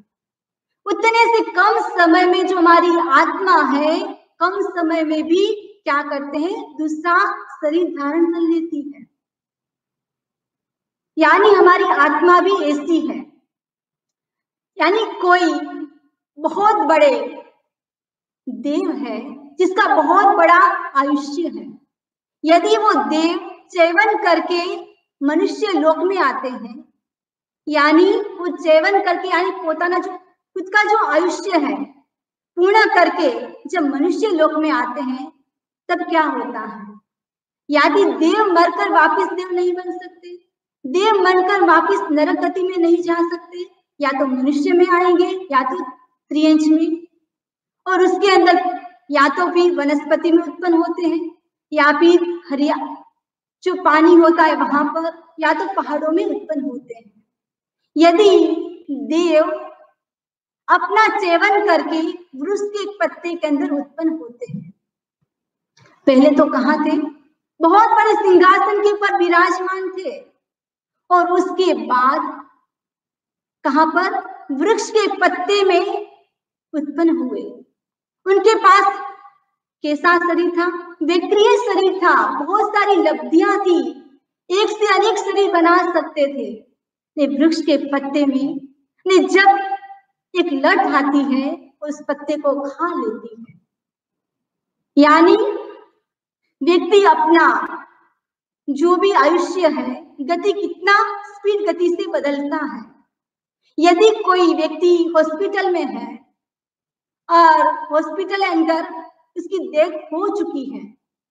उतने से कम समय में जो हमारी आत्मा है, कम समय में भी क्या करते हैं, दूसरा शरीर धारण कर लेती है। यानी हमारी आत्मा भी ऐसी है। यानी कोई बहुत बड़े देव है जिसका बहुत बड़ा आयुष्य है, यदि वो देव चैवन करके मनुष्य लोक में आते हैं, यानी वो चैवन करके यानी पोताना जो खुद का जो आयुष्य है पूर्ण करके जब मनुष्य लोक में आते हैं तब क्या होता है? यदि देव मरकर वापस देव नहीं बन सकते, देव मरकर वापस नरक गति में नहीं जा सकते, या तो मनुष्य में आएंगे या तो त्रियंश में, और उसके अंदर या तो फिर वनस्पति में उत्पन्न होते हैं, या फिर हरिया जो पानी होता है वहां पर, या तो पहाड़ों में उत्पन्न होते हैं। यदि देव अपना सेवन करके वृक्ष के पत्ते के अंदर उत्पन्न होते हैं, पहले तो कहाँ थे? बहुत बड़े सिंहासन के ऊपर विराजमान थे, और उसके बाद कहां पर? वृक्ष के पत्ते में उत्पन्न हुए। उनके पास कैसा शरीर था? विक्रिय शरीर था, बहुत सारी लब्धियां थी, एक से अनेक शरीर बना सकते थे। वृक्ष के पत्ते में जब एक लट आती है उस पत्ते को खा लेती है। यानी व्यक्ति अपना जो भी आयुष्य है गति कितना स्पीड गति से बदलता है। यदि कोई व्यक्ति हॉस्पिटल में है और हॉस्पिटल अंदर उसकी डेथ हो चुकी है,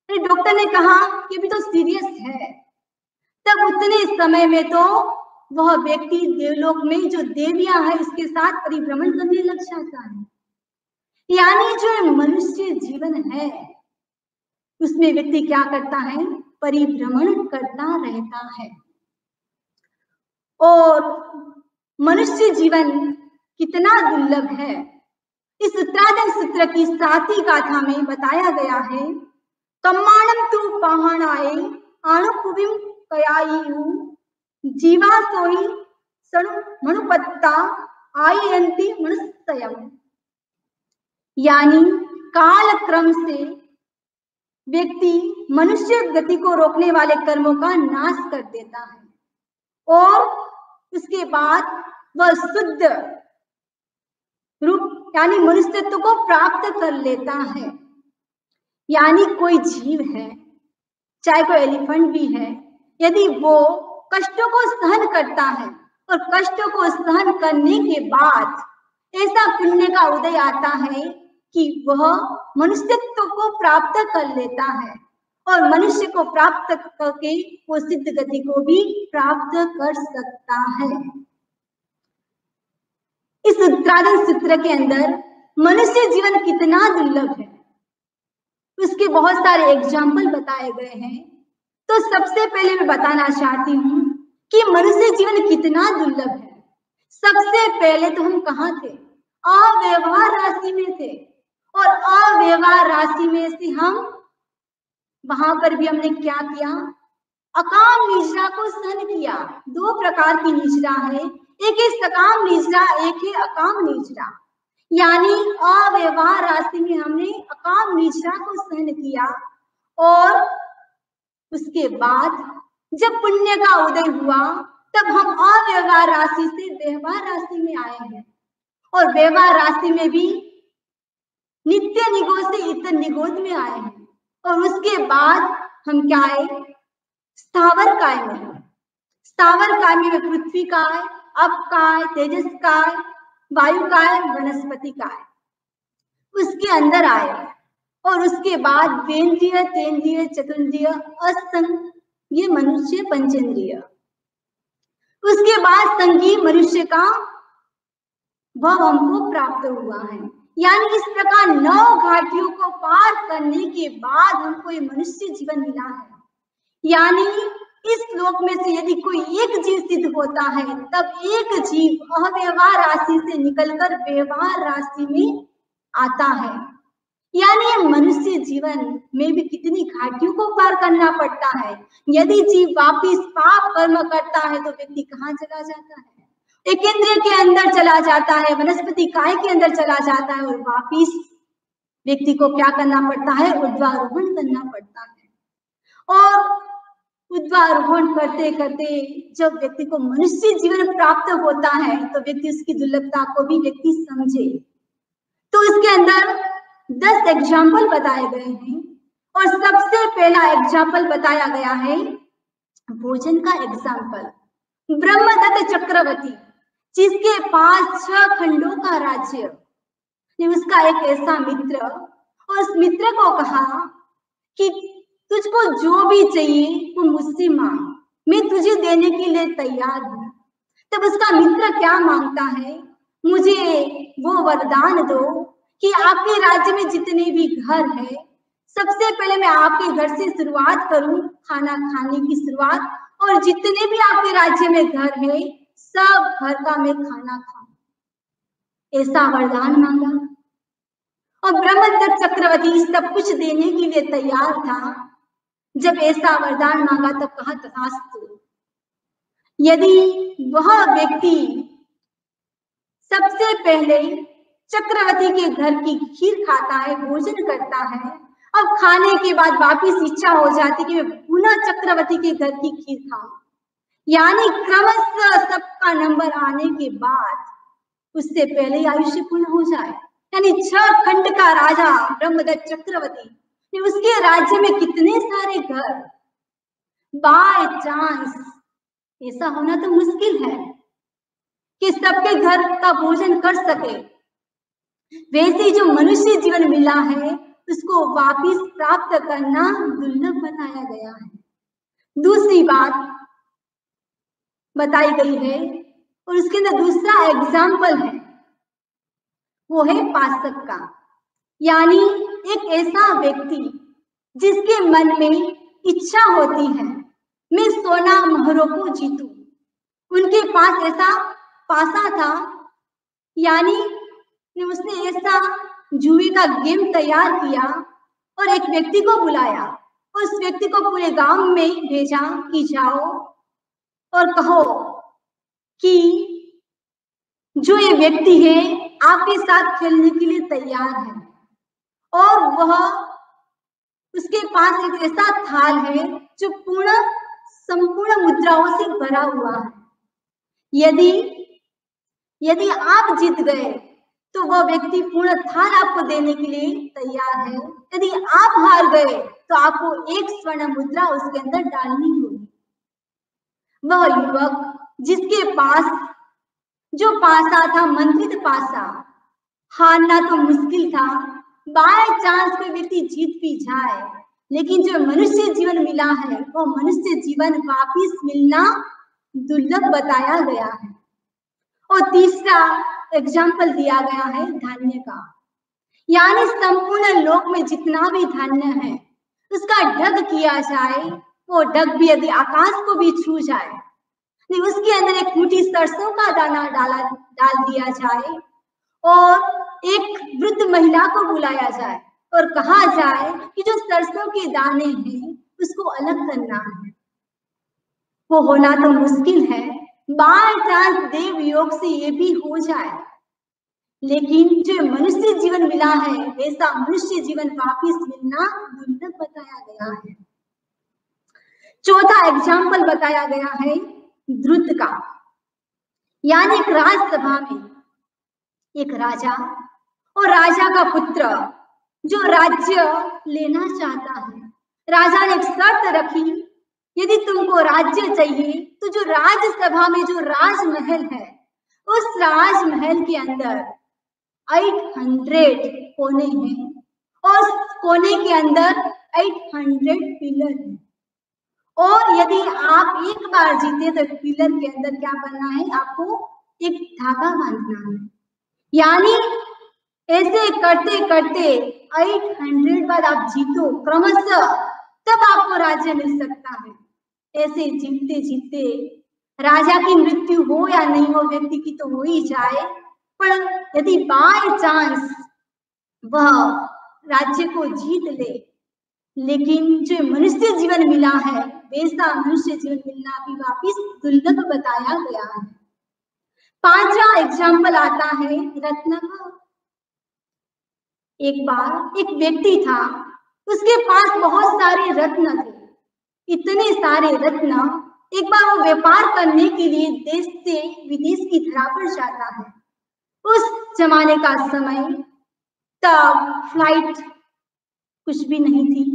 डॉक्टर ने कहा कि अभी तो सीरियस है। तब उतने समय में तो वह व्यक्ति देवलोक में जो देवियां है इसके साथ परिभ्रमण करने लग जाता है। यानी जो मनुष्य जीवन है उसमें व्यक्ति क्या करता है, परिभ्रमण करता रहता है। और मनुष्य जीवन कितना दुर्लभ है, इस उत्तराधन सूत्र की 7वीं गाथा में बताया गया है। कम्माणम तु पाहणाए आणुपुविम कयायु जीवा सोई सणु मणुपत्ता आयंती मनुष्ययम। यानी काल क्रम से व्यक्ति मनुष्य गति को रोकने वाले कर्मों का नाश कर देता है और उसके बाद वह शुद्ध रूप यानी मनुष्यत्व को प्राप्त कर लेता है। यानी कोई जीव है, चाहे कोई एलिफेंट भी है, यदि वो कष्टों को सहन करता है और कष्टों को सहन करने के बाद ऐसा पुण्य का उदय आता है कि वह मनुष्यत्व को प्राप्त कर लेता है और मनुष्य को प्राप्त करके वो सिद्ध गति को भी प्राप्त कर सकता है। इस उत्तराधन सूत्र के अंदर मनुष्य जीवन कितना दुर्लभ है उसके बहुत सारे एग्जाम्पल बताए गए हैं। तो सबसे पहले मैं बताना चाहती हूँ कि मनुष्य जीवन कितना दुर्लभ है। सबसे पहले तो हम कहाँ थे, अव्यवहार राशि में थे और अव्यवहार राशि में से हम वहां पर भी हमने क्या किया, अकाम निद्रा को सहन किया। 2 प्रकार की निद्रा है, एक है सकाम निद्रा, एक है अकाम निद्रा। यानी अव्यवहार राशि में हमने अकाम निद्रा को सहन किया और उसके बाद जब पुण्य का उदय हुआ तब हम अव्यवहार राशि से व्यवहार राशि में आए हैं और व्यवहार राशि में भी नित्य निगोद से इतर निगोद में आए हैं और उसके बाद हम क्या आए, स्थावर काय में। स्थावर काय में पृथ्वी काय, अप काय, तेजस काय, वायु काय, वनस्पति काय, उसके अंदर आए और उसके बाद वेंद्रिय, तेंद्रिय, चतुर्न्द्रिय, असंग ये मनुष्य पंचेंद्रिय, उसके बाद संगी मनुष्य का वह हमको प्राप्त हुआ है। यानी इस प्रकार 9 घाटियों को पार करने के बाद हमको ये मनुष्य जीवन मिला है। यानी इस श्लोक में से यदि कोई एक जीव सिद्ध होता है तब एक जीव अव्यवहार राशि से निकलकर व्यवहार राशि में आता है। यानी मनुष्य जीवन में भी कितनी घाटियों को पार करना पड़ता है। यदि जीव वापिस पाप कर्म करता है तो व्यक्ति कहाँ चला जाता है, एक इंद्रिय के अंदर चला जाता है, वनस्पति काय के अंदर चला जाता है और वापिस व्यक्ति को क्या करना पड़ता है, ऊर्ध्वारोहण करना पड़ता है। और ऊर्ध्वारोहण करते करते जब व्यक्ति को मनुष्य जीवन प्राप्त होता है तो व्यक्ति उसकी दुर्लभता को भी व्यक्ति समझे। तो इसके अंदर 10 एग्जाम्पल बताए गए हैं और सबसे पहला एग्जाम्पल बताया गया है भोजन का एग्जाम्पल। ब्रह्मदत्त चक्रवर्ती जिसके पास 6 खंडों का राज्य, उसका एक ऐसा मित्र और उस मित्र को कहा कि तुझको जो भी चाहिए वो मुझसे मांग, मैं तुझे देने के लिए तैयार हूँ। तब उसका मित्र क्या मांगता है, मुझे वो वरदान दो कि आपके राज्य में जितने भी घर है सबसे पहले मैं आपके घर से शुरुआत करूं खाना खाने की शुरुआत, और जितने भी आपके राज्य में घर है सब घर का मैं खाना खाऊं। ऐसा वरदान मांगा और ब्रह्मदत्त चक्रवर्ती सब कुछ देने के लिए तैयार था। जब ऐसा वरदान मांगा तब कहा तथास्तु। यदि वह व्यक्ति सबसे पहले चक्रवर्ती के घर की खीर खाता है, भोजन करता है, अब खाने के बाद वापिस इच्छा हो जाती कि मैं पुनः चक्रवर्ती के घर की खीर खाऊं, यानी क्रमशः सबका नंबर आने के बाद उससे पहले आयुष्य पूर्ण हो जाए। यानी 6 खंड का राजा ब्रह्मदत्त चक्रवर्ती, उसके राज्य में कितने सारे घर, बाय चांस ऐसा होना तो मुश्किल है कि सबके घर का भोजन कर सके। वैसे जो मनुष्य जीवन मिला है उसको वापिस प्राप्त करना दुर्लभ बताया गया है। दूसरी बात बताई गई है और उसके अंदर दूसरा एग्जाम्पल है, वो है पासक का, यानी एक ऐसा व्यक्ति जिसके मन में इच्छा होती है मैं सोना मोहरों को जीतूं। उनके पास ऐसा पासा था, यानी उसने ऐसा जुए का गेम तैयार किया और एक व्यक्ति को बुलाया और उस व्यक्ति को पूरे गांव में भेजा कि जाओ और कहो कि जो ये व्यक्ति है आपके साथ खेलने के लिए तैयार है और वह उसके पास एक ऐसा थाल है जो संपूर्ण मुद्राओं से भरा हुआ है। यदि आप जीत गए तो वह व्यक्ति पूर्ण थाल आपको देने के लिए तैयार है। यदि आप हार गए तो आपको एक स्वर्ण मुद्रा उसके अंदर डालनी होगी। वह युवक जिसके पास जो पासा था, मंत्रित पासा, हारना तो मुश्किल था, बाय चांस कोई व्यक्ति जीत भी जाए, लेकिन जो मनुष्य जीवन मिला है वो मनुष्य जीवन वापिस मिलना दुर्लभ बताया गया है। और तीसरा एग्जाम्पल दिया गया है धान्य का, यानी संपूर्ण लोक में जितना भी धान्य है उसका ढग किया जाए, वो ढग भी यदि आकाश को भी छू जाए, उसके अंदर एक मुट्ठी सरसों का दाना डाल दिया जाए और एक वृद्ध महिला को बुलाया जाए और कहा जाए कि जो सरसों के दाने हैं उसको अलग करना है, वो होना तो मुश्किल है। बाय चांस देव योग से ये भी हो जाए, लेकिन जो मनुष्य जीवन मिला है वैसा मनुष्य जीवन वापिस मिलना दुर्लभ बताया गया है। चौथा एग्जाम्पल बताया गया है द्रुत का, यानी एक राजसभा में एक राजा और राजा का पुत्र जो राज्य लेना चाहता है। राजा ने एक शर्त रखी, यदि तुमको राज्य चाहिए तो जो राजसभा में जो राजमहल है उस राजमहल के अंदर 800 कोने हैं और कोने के अंदर 800 पिलर हैं। और यदि आप एक बार जीते तो पिलर के अंदर क्या करना है, आपको एक धागा बांधना है, यानी ऐसे करते करते 800 बार आप जीतो क्रमशः, तब आपको राज्य मिल सकता है। ऐसे जीतते जीतते राजा की मृत्यु हो या नहीं हो, व्यक्ति की तो हो ही जाए, पर यदि बाय चांस वह राज्य को जीत ले, लेकिन जो मनुष्य जीवन मिला है वैसा मनुष्य जीवन मिलना भी वापिस दुर्लभ बताया गया है। पांचवा एग्जाम्पल आता है रत्न का। एक बार एक व्यक्ति था, उसके पास बहुत सारे रत्न थे, इतने सारे रत्न। एक बार वो व्यापार करने के लिए देश से विदेश की धरा पर जाता है। उस जमाने का समय, तब फ्लाइट कुछ भी नहीं थी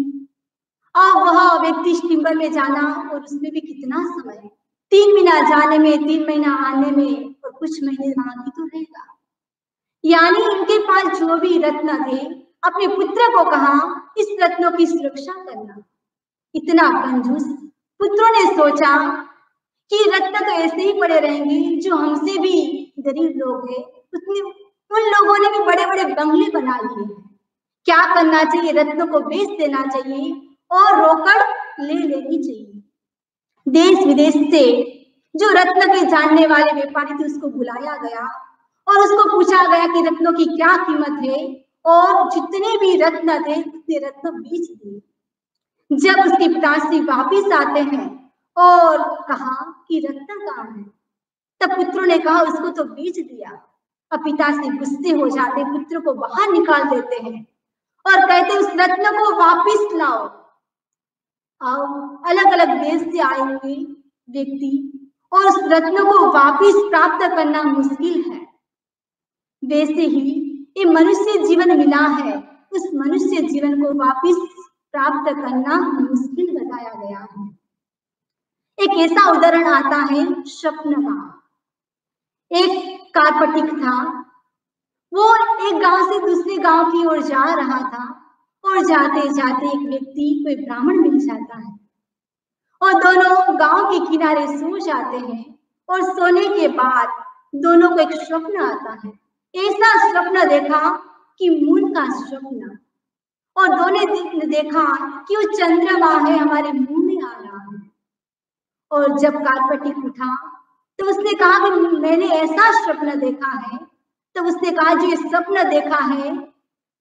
और वह व्यक्ति स्टीमर में जाना, और उसमें भी कितना समय, 3 महीना जाने में, 3 महीना आने में और कुछ महीने वहां भी तो रहेगा। यानी इनके पास जो भी रत्न थे, अपने पुत्र को कहा इस रत्नों की सुरक्षा करना। इतना कंजूस पुत्रों ने सोचा कि रत्न तो ऐसे ही पड़े रहेंगे, जो हमसे भी गरीब लोग हैं उन लोगों ने भी बड़े बड़े बंगले बना लिए। क्या करना चाहिए, रत्नों को बेच देना चाहिए और रोकड़ ले लेनी चाहिए। देश विदेश से जो रत्न के जानने वाले व्यापारी थे उसको बुलाया गया और उसको पूछा गया कि रत्नों की क्या कीमत है, और जितने भी रत्न थे उतने रत्न बेच दिए। जब उसके पिताश्री वापिस आते हैं और कहा कि रत्न कहाँ है, तब पुत्रों ने कहा उसको तो बेच दिया। अब पिताश्री गुस्से हो जाते, पुत्र को बाहर निकाल देते हैं और कहते उस रत्न को वापिस लाओ। अलग अलग देश से आए हुए व्यक्ति और उस रत्न को वापिस प्राप्त करना मुश्किल है, वैसे ही ये मनुष्य जीवन मिला है, उस मनुष्य जीवन को वापिस प्राप्त करना मुश्किल बताया गया है। एक ऐसा उदाहरण आता है स्वप्न का। एक कारपटिक था, वो एक गांव से दूसरे गांव की ओर जा रहा था और जाते जाते एक व्यक्ति, कोई ब्राह्मण मिल जाता है और दोनों गांव के किनारे सो जाते हैं। और सोने के बाद दोनों को एक स्वप्न आता है। ऐसा स्वप्न देखा कि मून का स्वप्न, और दोनों ने देखा कि वो चंद्रमा है, हमारे मुंह में आ रहा है। और जब कार्पटिक उठा तो उसने कहा कि मैंने ऐसा स्वप्न देखा है। तो उसने कहा जो ये स्वप्न देखा है,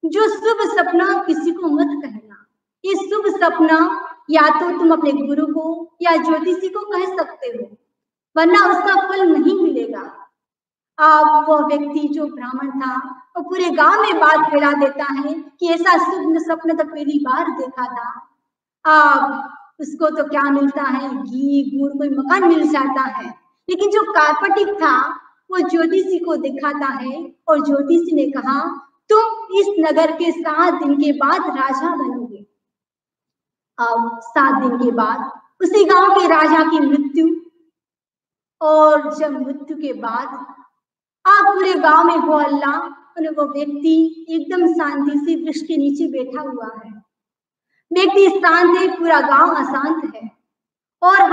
जो शुभ सपना किसी को मत कहना। ये शुभ सपना या तो तुम अपने गुरु को या ज्योतिषी को कह सकते हो, वरना उसका फल नहीं मिलेगा। अब वो व्यक्ति जो ब्राह्मण था वो पूरे गांव में बात फैला देता है कि ऐसा शुभ सपना तो पहली बार देखा था। अब उसको तो क्या मिलता है, घी गुड़, कोई मकान मिल जाता है। लेकिन जो कार्पटिक था वो ज्योतिषी को दिखाता है और ज्योतिषी ने कहा तुम इस नगर के 7 दिन के बाद राजा बनोगे। अब 7 दिन के बाद उसी गांव के राजा की मृत्यु, और जब मृत्यु के बाद आप पूरे गांव में हो अल्लाह, और वो व्यक्ति एकदम शांति से वृक्ष के नीचे बैठा हुआ है। व्यक्ति शांत है, पूरा गांव अशांत है। और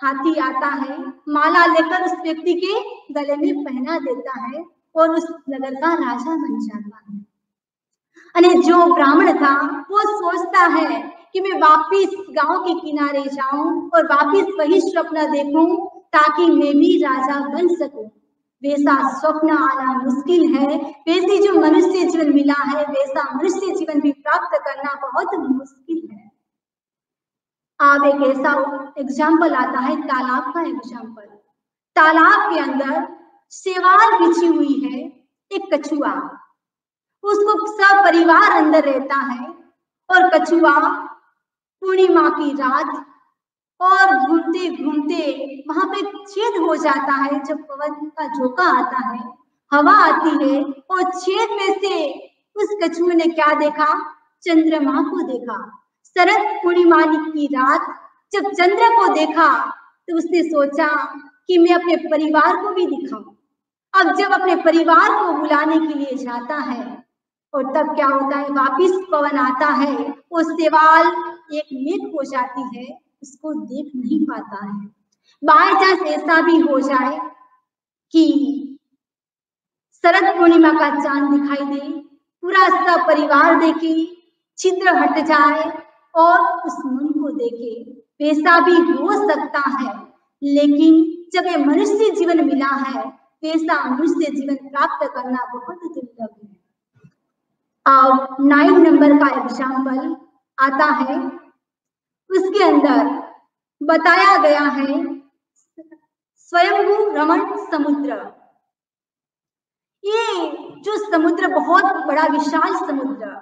हाथी आता है, माला लेकर उस व्यक्ति के गले में पहना देता है और उस नगर का राजा बन जाता है। अने जो ब्राह्मण था वो सोचता है कि मैं वापिस गांव के किनारे जाऊं और वापिस वही स्वप्न देखूं ताकि मैं भी राजा बन सकूं। वैसा स्वप्न आना मुश्किल है, वैसी जो मनुष्य जीवन मिला है वैसा मनुष्य जीवन भी प्राप्त करना बहुत मुश्किल है। अब एक ऐसा एग्जाम्पल आता है तालाब का एग्जाम्पल। तालाब के अंदर शैवाल बिछी हुई है, एक कछुआ, उसको सब परिवार अंदर रहता है। और कछुआ पूर्णिमा की रात और घूमते घूमते वहां पे छेद हो जाता है। जब पवन का झोंका आता है, हवा आती है और छेद में से उस कछुए ने क्या देखा, चंद्रमा को देखा। शरद पूर्णिमा की रात जब चंद्र को देखा तो उसने सोचा कि मैं अपने परिवार को भी दिखाऊं। अब जब अपने परिवार को बुलाने के लिए जाता है और तब क्या होता है, वापिस पवन आता है, वो शैवाल एक मेघ हो जाती है, उसको देख नहीं पाता है। बाय चांस ऐसा भी हो जाए कि शरद पूर्णिमा का चांद दिखाई दे, पूरा सब परिवार देखे, छिद्र हट जाए और उस मन को देखे, वैसा भी हो सकता है। लेकिन जब ये मनुष्य जीवन मिला है वैसा मनुष्य जीवन प्राप्त करना बहुत दुर्लभ है। अब 9 नंबर का एग्जाम्पल आता है, उसके अंदर बताया गया है स्वयंभू रमण समुद्र। ये जो समुद्र बहुत बड़ा विशाल समुद्र,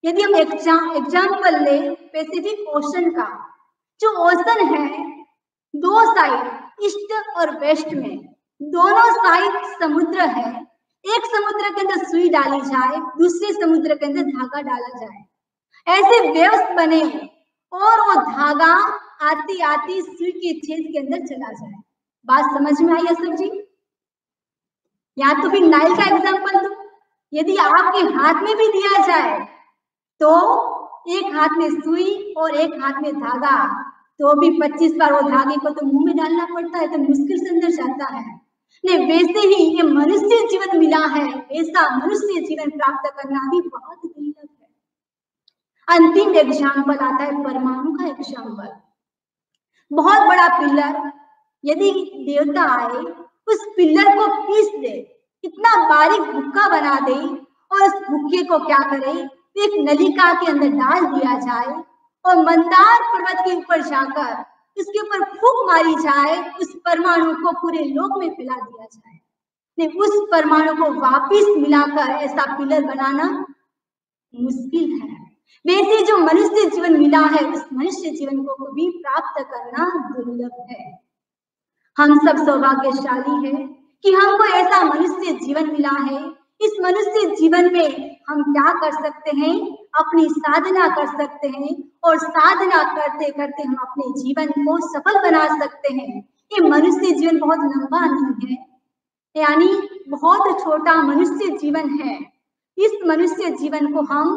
यदि हम एग्जाम्पल ले पैसिफिक ओशन का, जो ओशन है 2 साइड ईस्ट और वेस्ट में, दोनों साइड समुद्र है। एक समुद्र के अंदर सुई डाली जाए, दूसरे समुद्र के अंदर धागा डाला जाए, ऐसे वेव्स बने और वो धागा आती आती सुई के छेद के अंदर चला जाए। बात समझ में आई है सब जी? या तो फिर नाइल का एग्जाम्पल दो, यदि आपके हाथ में भी दिया जाए तो एक हाथ में सुई और एक हाथ में धागा, तो भी 25 बार वो धागे को तो मुंह में डालना पड़ता है, तो मुश्किल से अंदर जाता है। नहीं, वैसे ही ये मनुष्य जीवन मिला है, ऐसा मनुष्य जीवन प्राप्त करना भी बहुत दुर्लभ है। अंतिम एग्जाम्पल आता है परमाणु का एग्जाम्पल। बहुत बड़ा पिलर, यदि देवता आए उस पिलर को पीस दे, इतना बारीक भुक्का बना दे और उस भुक्के को क्या करे, एक नलिका के अंदर डाल दिया जाए और मंदार पर्वत के ऊपर जाकर इसके ऊपर फूंक मारी जाए, उस परमाणु को पूरे लोक में फैला दिया जाए। नहीं, उस परमाणु को वापिस मिलाकर ऐसा पिलर बनाना मुश्किल है। वैसे जो मनुष्य जीवन मिला है उस मनुष्य जीवन को भी प्राप्त करना दुर्लभ है। हम सब सौभाग्यशाली हैं कि हमको ऐसा मनुष्य जीवन मिला है। इस मनुष्य जीवन में हम क्या कर सकते हैं, अपनी साधना कर सकते हैं और साधना करते करते हम अपने जीवन को सफल बना सकते हैं। ये मनुष्य जीवन बहुत लंबा नहीं है, यानी बहुत छोटा मनुष्य जीवन है। इस मनुष्य जीवन को हम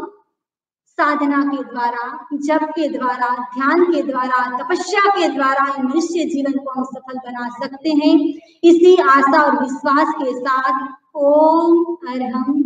साधना के द्वारा, जप के द्वारा, ध्यान के द्वारा, तपस्या के द्वारा मनुष्य जीवन को हम सफल बना सकते हैं। इसी आशा और विश्वास के साथ ओम अरहम